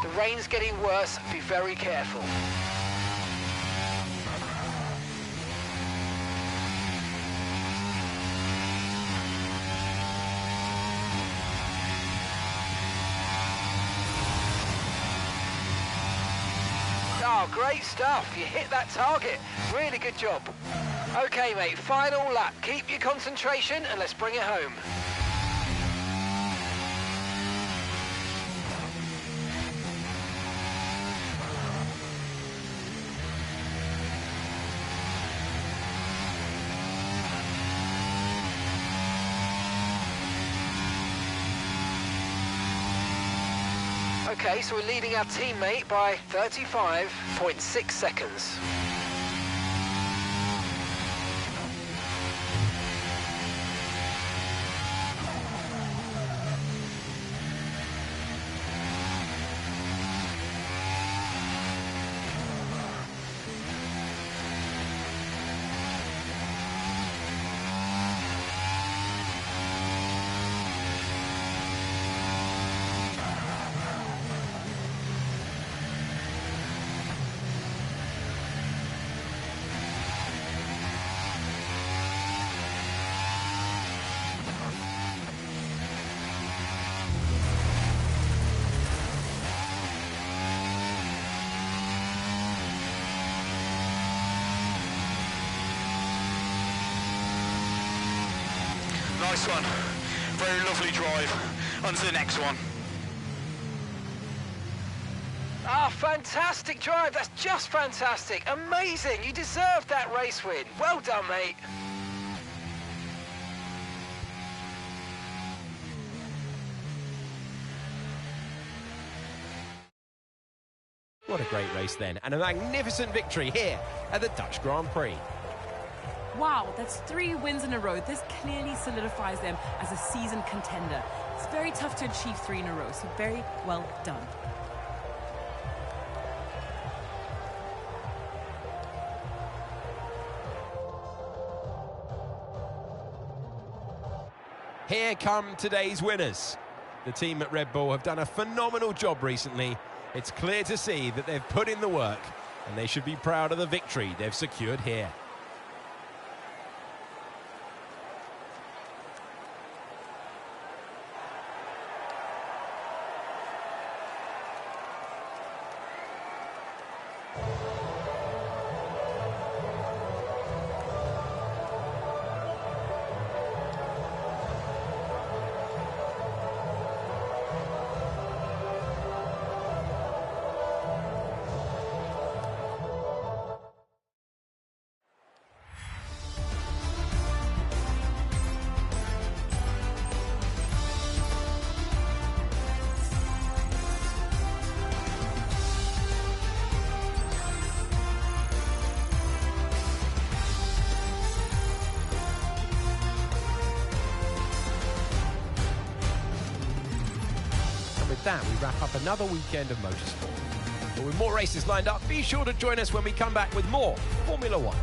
The rain's getting worse, be very careful. Oh, great stuff. You hit that target. Really good job. Okay, mate, final lap. Keep your concentration and let's bring it home. Okay, so we're leading our teammate by 35.6 seconds. Nice one. Very lovely drive. On to the next one. Ah, fantastic drive. That's just fantastic. Amazing. You deserved that race win. Well done, mate. What a great race then, and a magnificent victory here at the Dutch Grand Prix. Wow, that's 3 wins in a row. This clearly solidifies them as a seasoned contender. It's very tough to achieve 3 in a row, so very well done. Here come today's winners. The team at Red Bull have done a phenomenal job recently. It's clear to see that they've put in the work, and they should be proud of the victory they've secured here. With that, we wrap up another weekend of motorsport. But with more races lined up, be sure to join us when we come back with more Formula One.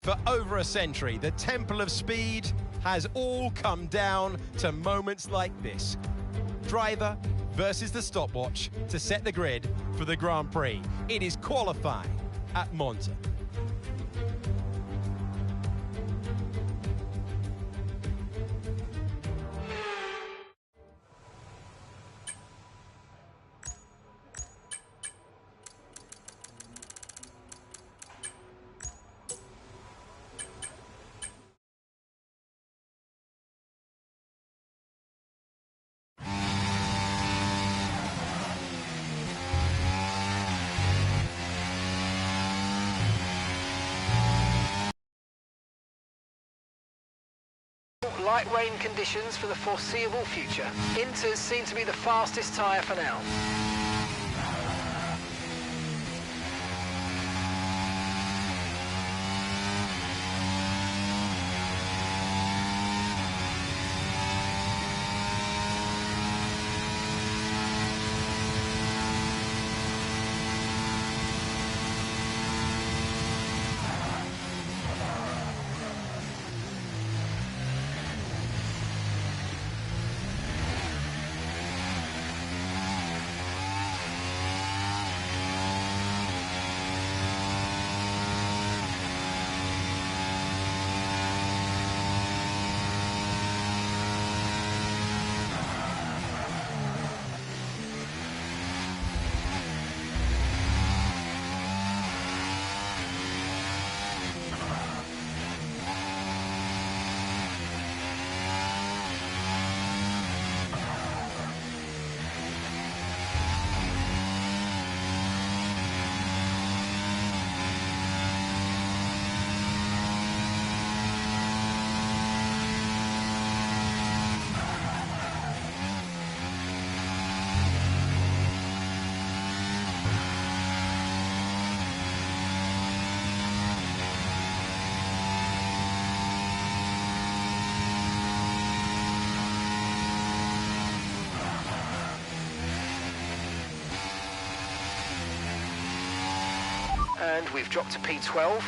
For over a century, the Temple of Speed has all come down to moments like this. Driver versus the stopwatch to set the grid for the Grand Prix. It is qualifying at Monza. Light rain conditions for the foreseeable future. Inters seem to be the fastest tyre for now. And we've dropped to P12.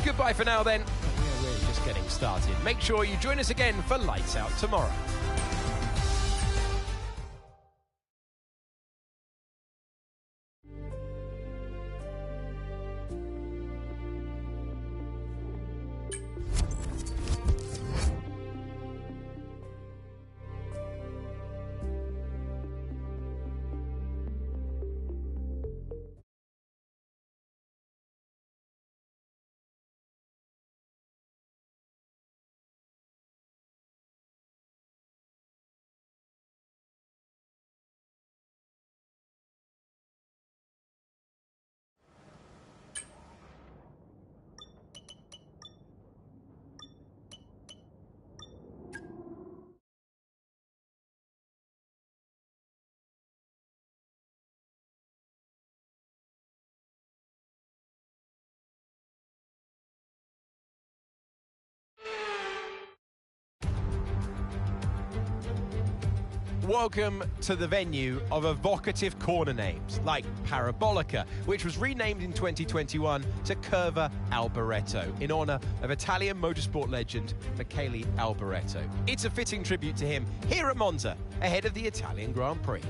Goodbye for now then. We're really just getting started. Make sure you join us again for Lights Out tomorrow. Welcome to the venue of evocative corner names like Parabolica, which was renamed in 2021 to Curva Alboreto in honour of Italian motorsport legend Michele Alboreto. It's a fitting tribute to him here at Monza, ahead of the Italian Grand Prix.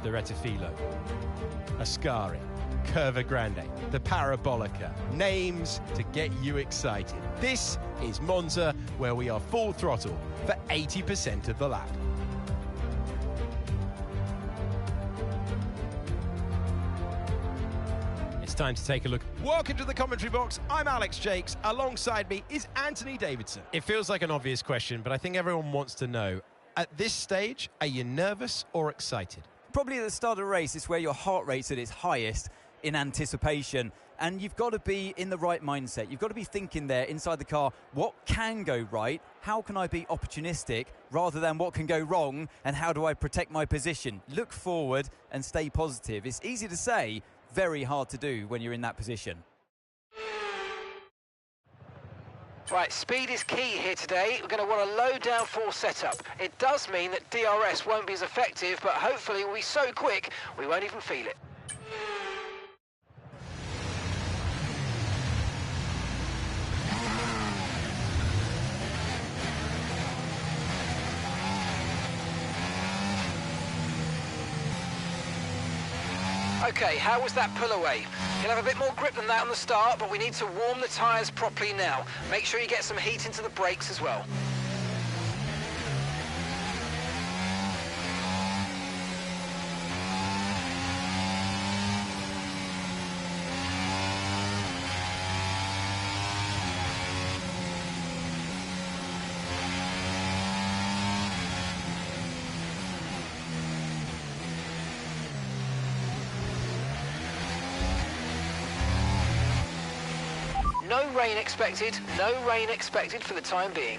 The Rettifilo, Ascari, Curva Grande, the Parabolica, names to get you excited. This is Monza, where we are full throttle for 80% of the lap. time to take a look. Welcome to the commentary box. I'm Alex Jakes. Alongside me is Anthony Davidson. It feels like an obvious question, but I think everyone wants to know. At this stage, are you nervous or excited? Probably at the start of a race, it's where your heart rate's at its highest in anticipation. And you've got to be in the right mindset. You've got to be thinking there inside the car, what can go right? How can I be opportunistic rather than what can go wrong? And how do I protect my position? Look forward and stay positive. It's easy to say, very hard to do when you're in that position. Right, speed is key here today. We're going to want a low downforce setup. It does mean that DRS won't be as effective, but hopefully we'll be so quick we won't even feel it. Okay, how was that pull away? You'll have a bit more grip than that on the start, but we need to warm the tyres properly now. Make sure you get some heat into the brakes as well. No rain expected, no rain expected for the time being.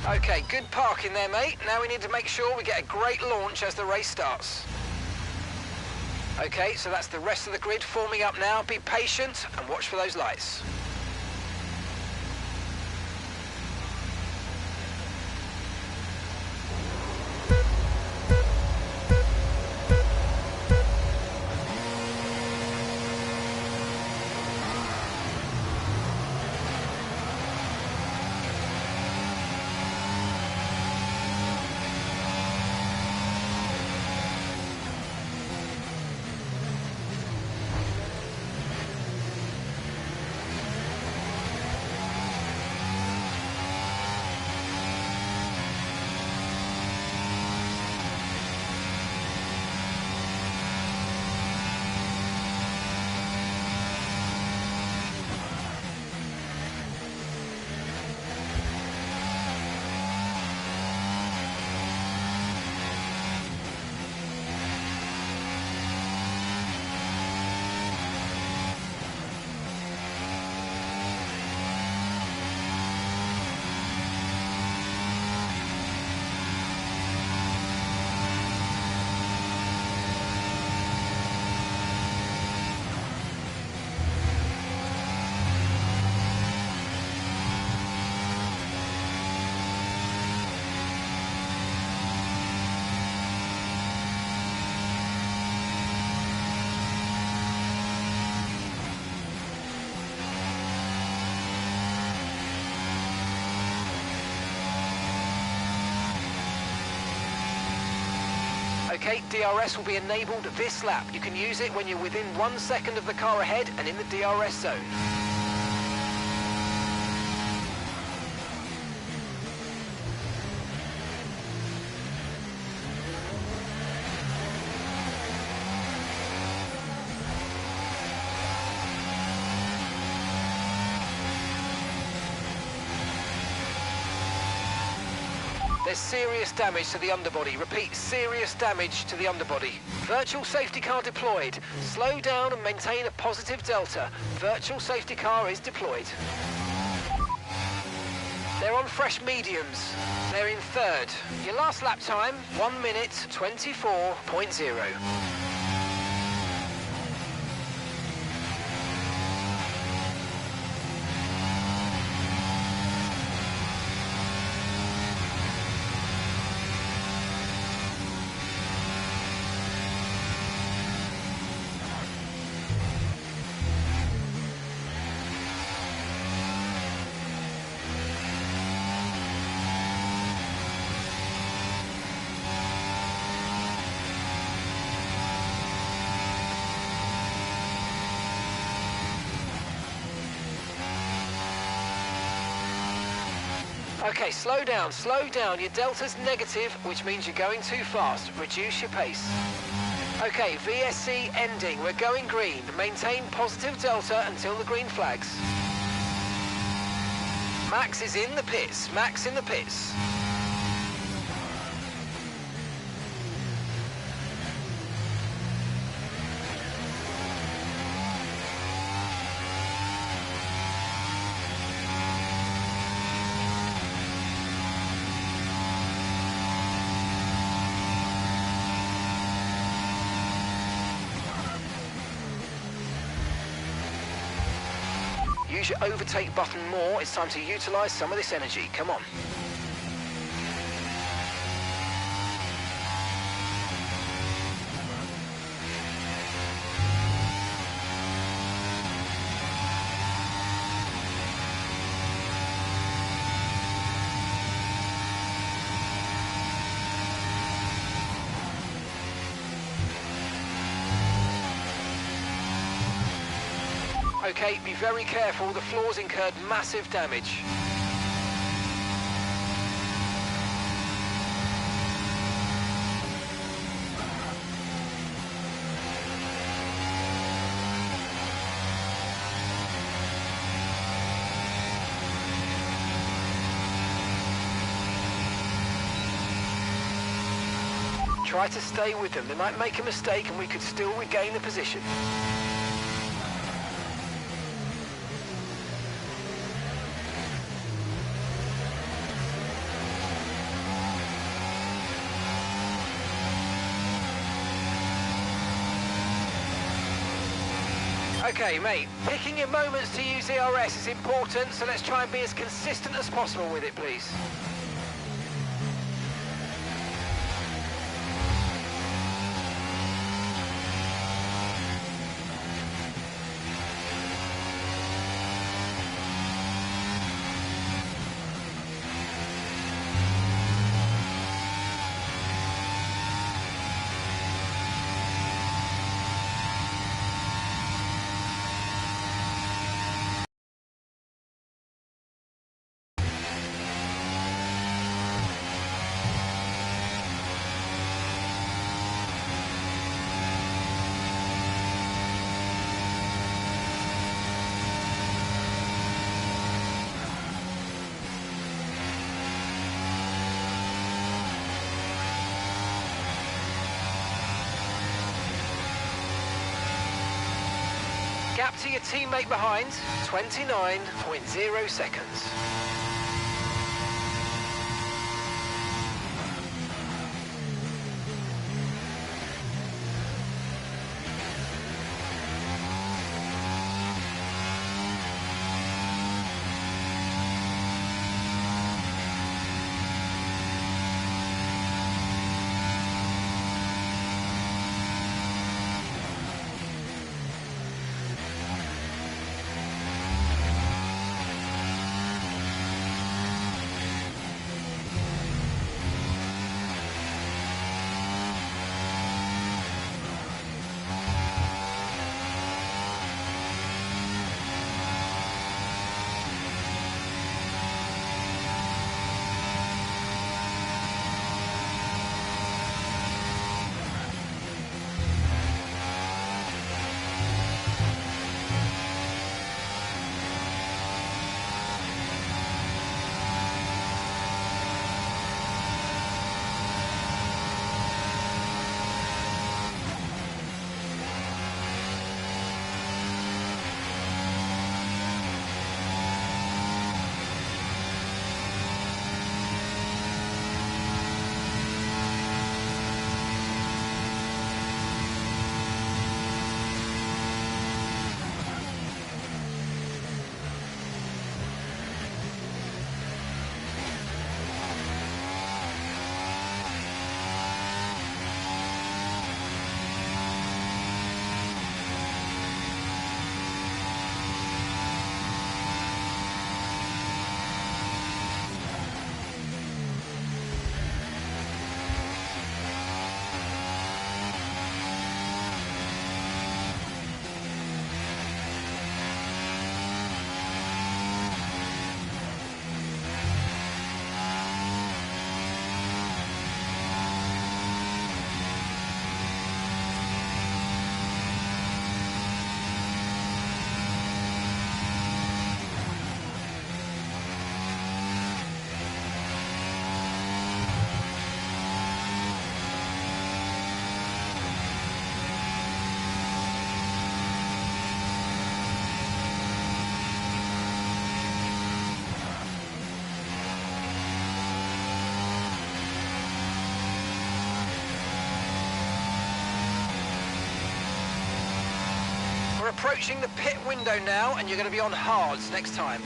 Okay, good parking there, mate. Now we need to make sure we get a great launch as the race starts. Okay, so that's the rest of the grid forming up now. Be patient and watch for those lights. Okay, DRS will be enabled this lap. You can use it when you're within 1 second of the car ahead and in the DRS zone. There's serious damage to the underbody. Repeat, serious damage to the underbody. Virtual safety car deployed. Slow down and maintain a positive delta. Virtual safety car is deployed. They're on fresh mediums. They're in third. Your last lap time, 1 minute 24.0. Okay, slow down, slow down. Your delta's negative, which means you're going too fast. Reduce your pace. Okay, VSC ending. We're going green. Maintain positive delta until the green flags. Max is in the pits. Max in the pits. Use your overtake button more. It's time to utilise some of this energy. Come on. Okay, be very careful. The floor's incurred massive damage. Try to stay with them. They might make a mistake and we could still regain the position. Okay, mate, picking your moments to use ERS is important, so let's try and be as consistent as possible with it, please. Gap to your teammate behind, 29.0 seconds. approaching the pit window now, and you're going to be on hards next time.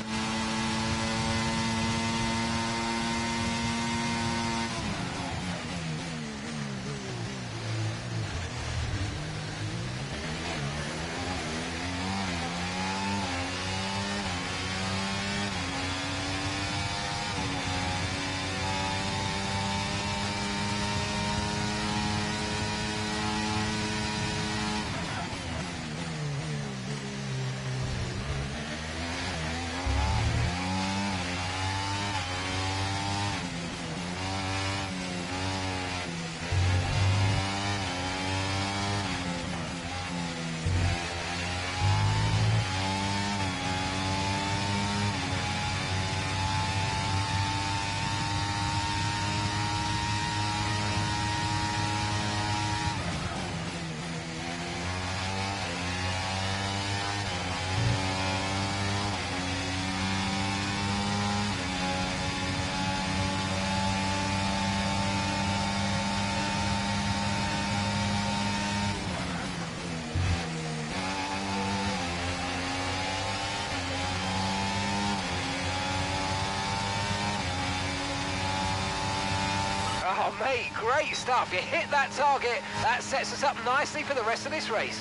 Oh, mate, great stuff. You hit that target. That sets us up nicely for the rest of this race.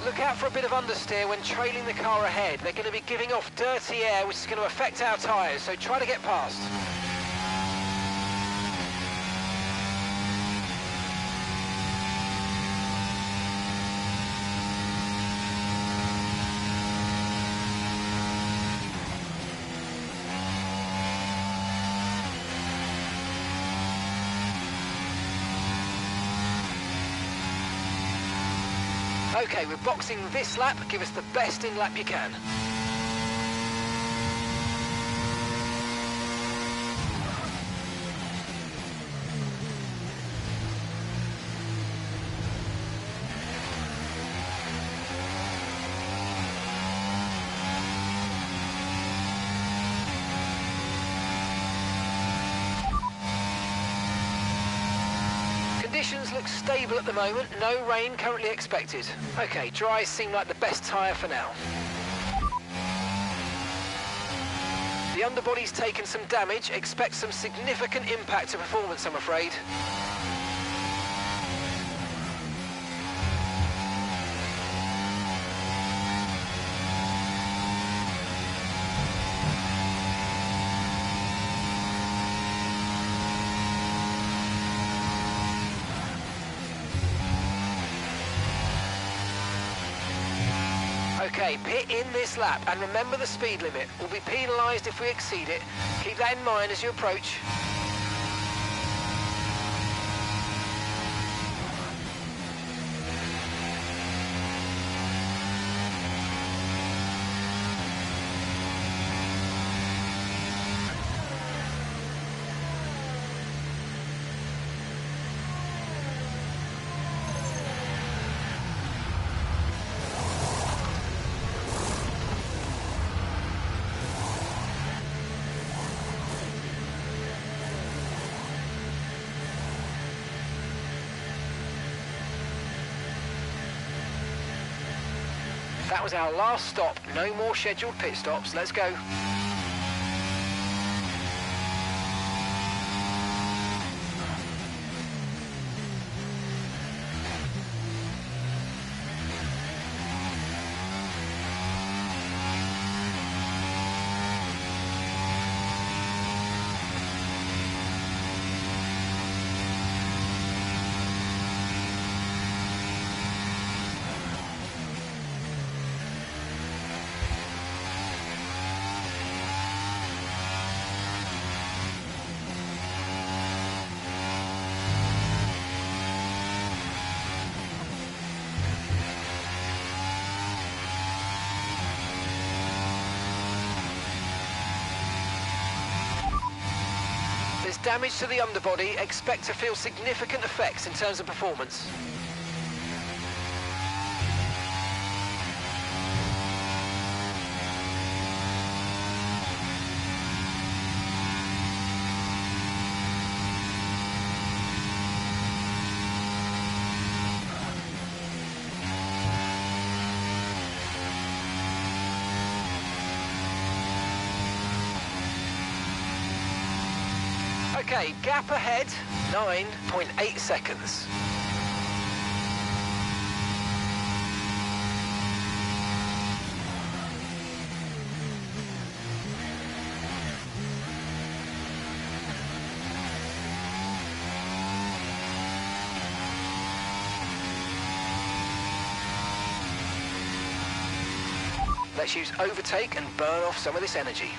Look out for a bit of understeer when trailing the car ahead. They're going to be giving off dirty air, which is going to affect our tyres, so try to get past. Okay, we're boxing this lap. Give us the best in lap you can. Conditions look stable at the moment, no rain currently expected. Okay, dries seem like the best tyre for now. The underbody's taken some damage, expect some significant impact to performance, I'm afraid. Okay, pit in this lap, and remember the speed limit. We'll be penalised if we exceed it. Keep that in mind as you approach. That was our last stop. No more scheduled pit stops. Let's go. damage to the underbody, expect to feel significant effects in terms of performance. Okay, gap ahead, 9.8 seconds. Let's use overtake and burn off some of this energy.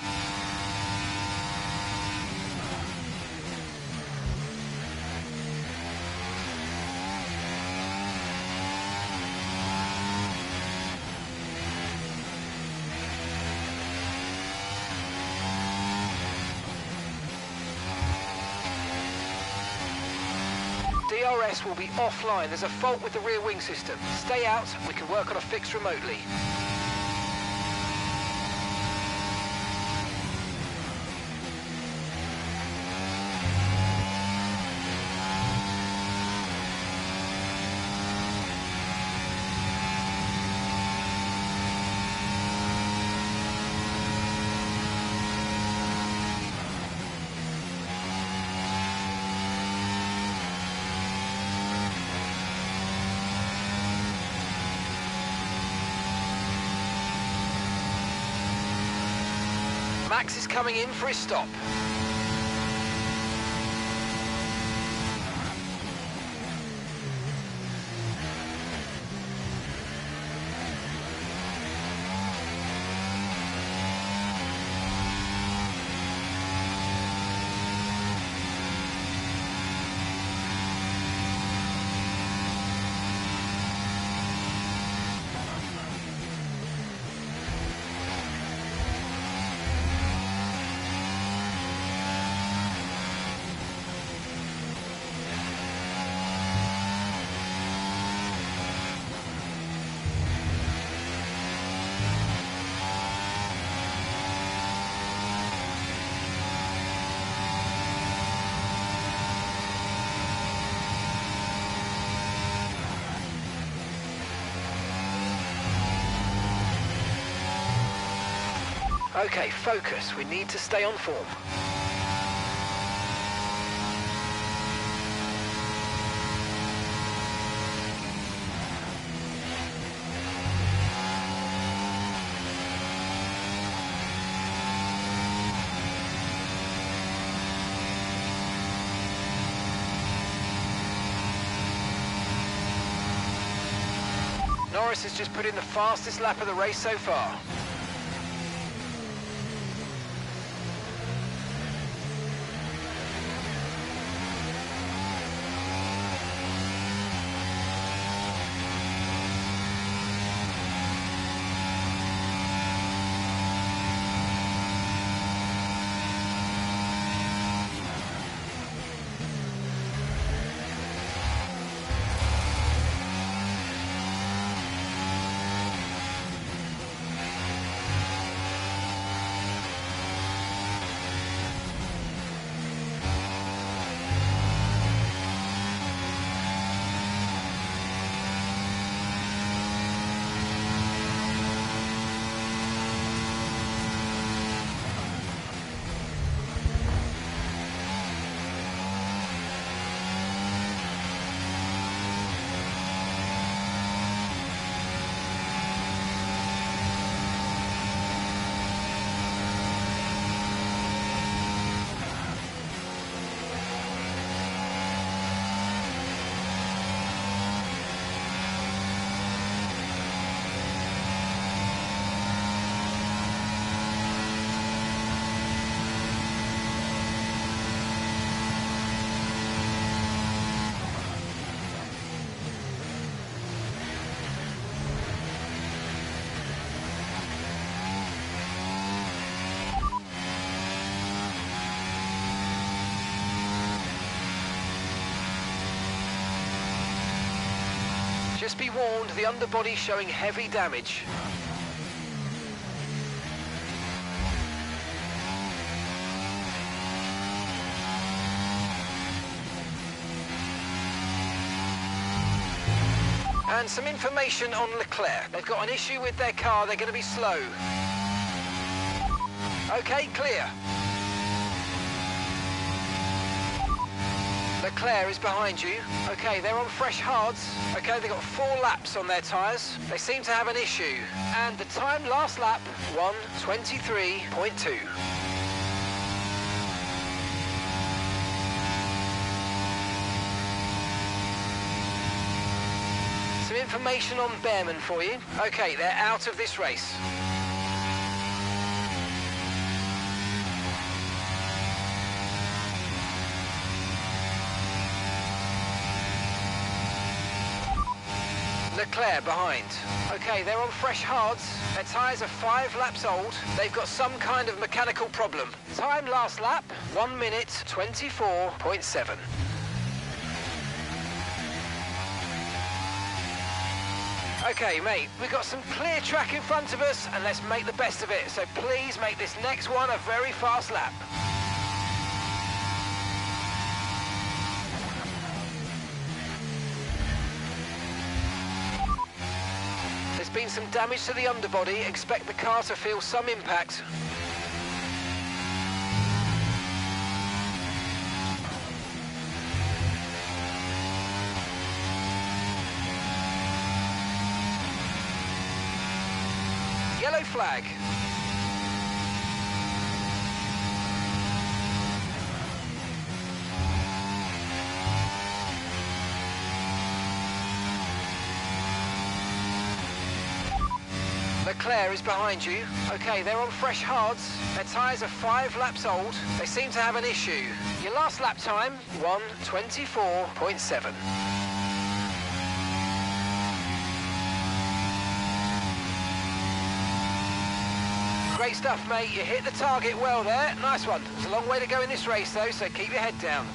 DRS will be offline. There's a fault with the rear wing system. Stay out, we can work on a fix remotely. Max is coming in for his stop. Okay, focus. We need to stay on form. Norris has just put in the fastest lap of the race so far. Just be warned, the underbody's showing heavy damage. And some information on Leclerc. They've got an issue with their car, they're going to be slow. Okay, clear. Leclerc is behind you. Okay, they're on fresh hards. Okay, they've got 4 laps on their tyres. They seem to have an issue. And the time last lap, 1:23.2. Some information on Bearman for you. Okay, they're out of this race. Leclerc behind. Okay, they're on fresh hards. Their tyres are 5 laps old. They've got some kind of mechanical problem. Time last lap, 1:24.7. Okay, mate, we've got some clear track in front of us, and let's make the best of it. So please make this next one a very fast lap. There's been some damage to the underbody. Expect the car to feel some impact. Yellow flag. Leclerc is behind you. Okay, they're on fresh hards. Their tyres are 5 laps old. They seem to have an issue. Your last lap time, 1:24.7. Great stuff, mate. You hit the target well there. Nice one. There's a long way to go in this race, though, so keep your head down.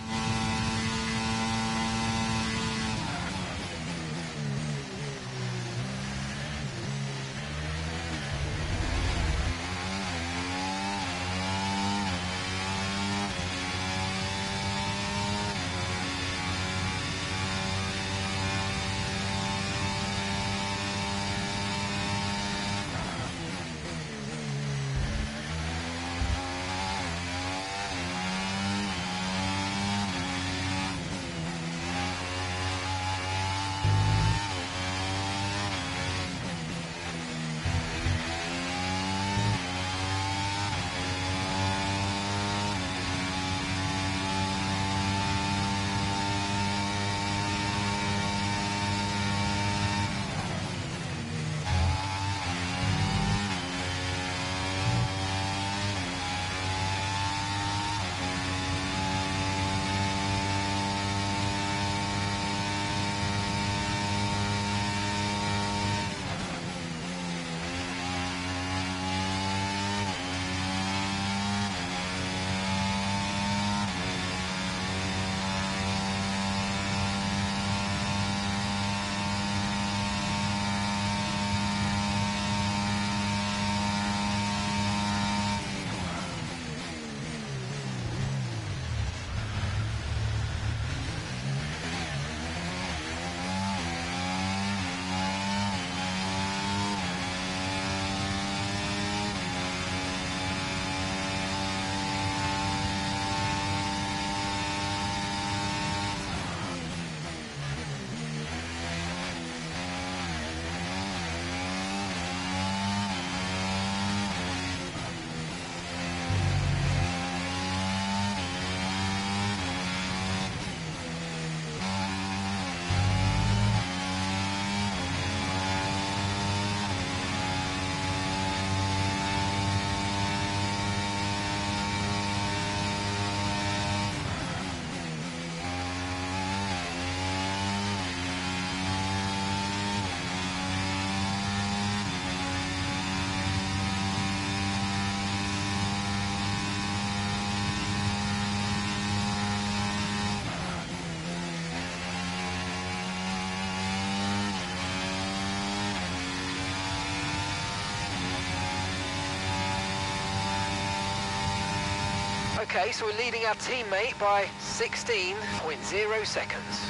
Okay, so we're leading our teammate by 16.0 seconds.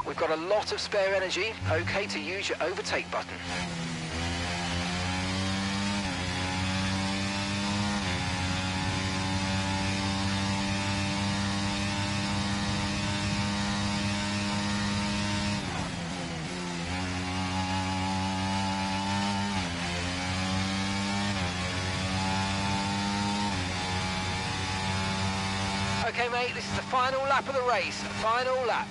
We've got a lot of spare energy. Okay to use your overtake button. Okay, mate, this is the final lap of the race. Final lap.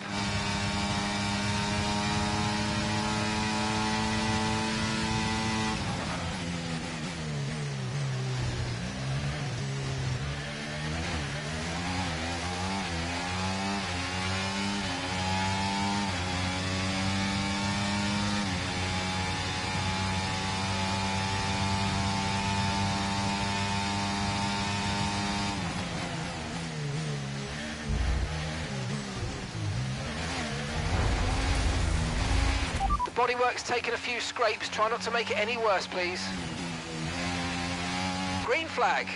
Bodywork's taken a few scrapes. Try not to make it any worse, please. Green flag.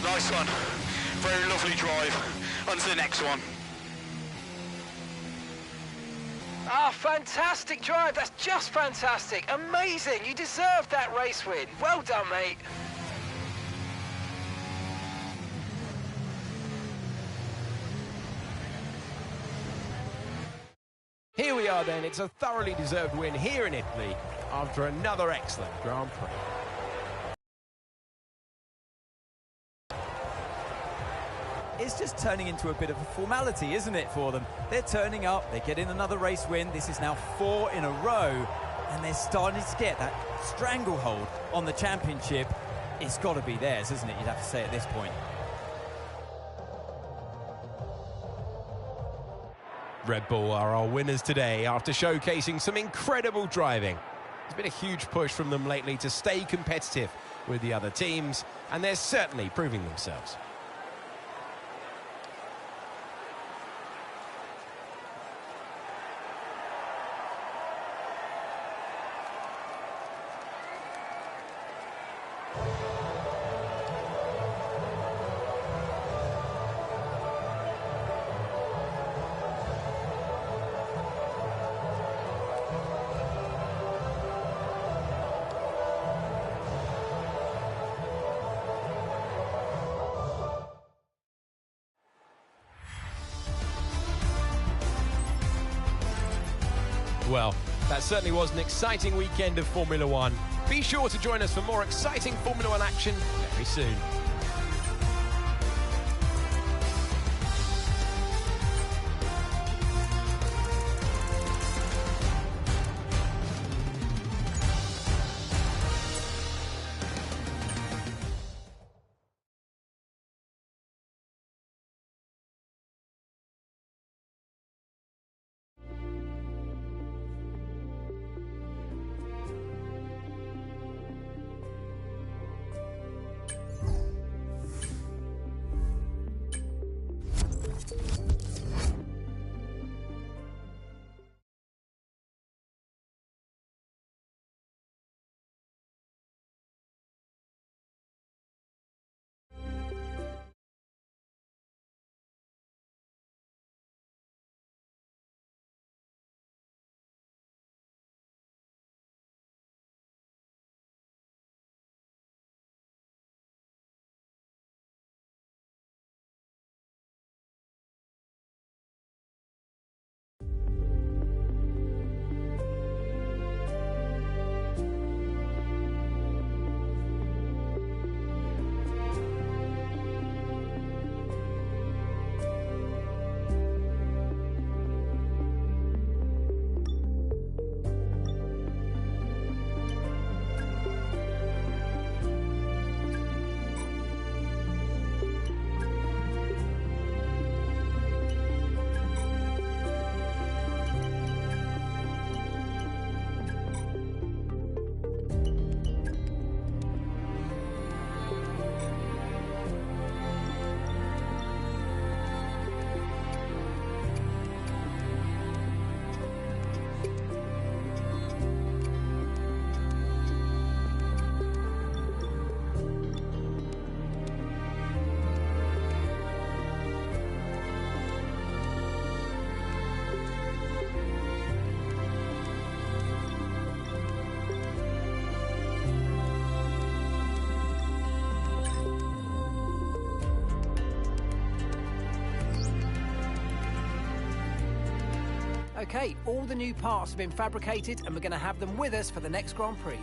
Nice one. Very lovely drive. On to the next one. Ah, fantastic drive. That's just fantastic. Amazing. You deserved that race win. Well done, mate. Here we are then. It's a thoroughly deserved win here in Italy after another excellent Grand Prix. It's just turning into a bit of a formality, isn't it, for them? They're turning up, they're getting another race win. This is now 4 in a row, and they're starting to get that stranglehold on the championship. It's got to be theirs, isn't it? You'd have to say at this point. Red Bull are our winners today after showcasing some incredible driving. There's been a huge push from them lately to stay competitive with the other teams, and they're certainly proving themselves. Well, that certainly was an exciting weekend of Formula One. Be sure to join us for more exciting Formula One action very soon. OK, all the new parts have been fabricated and we're going to have them with us for the next Grand Prix.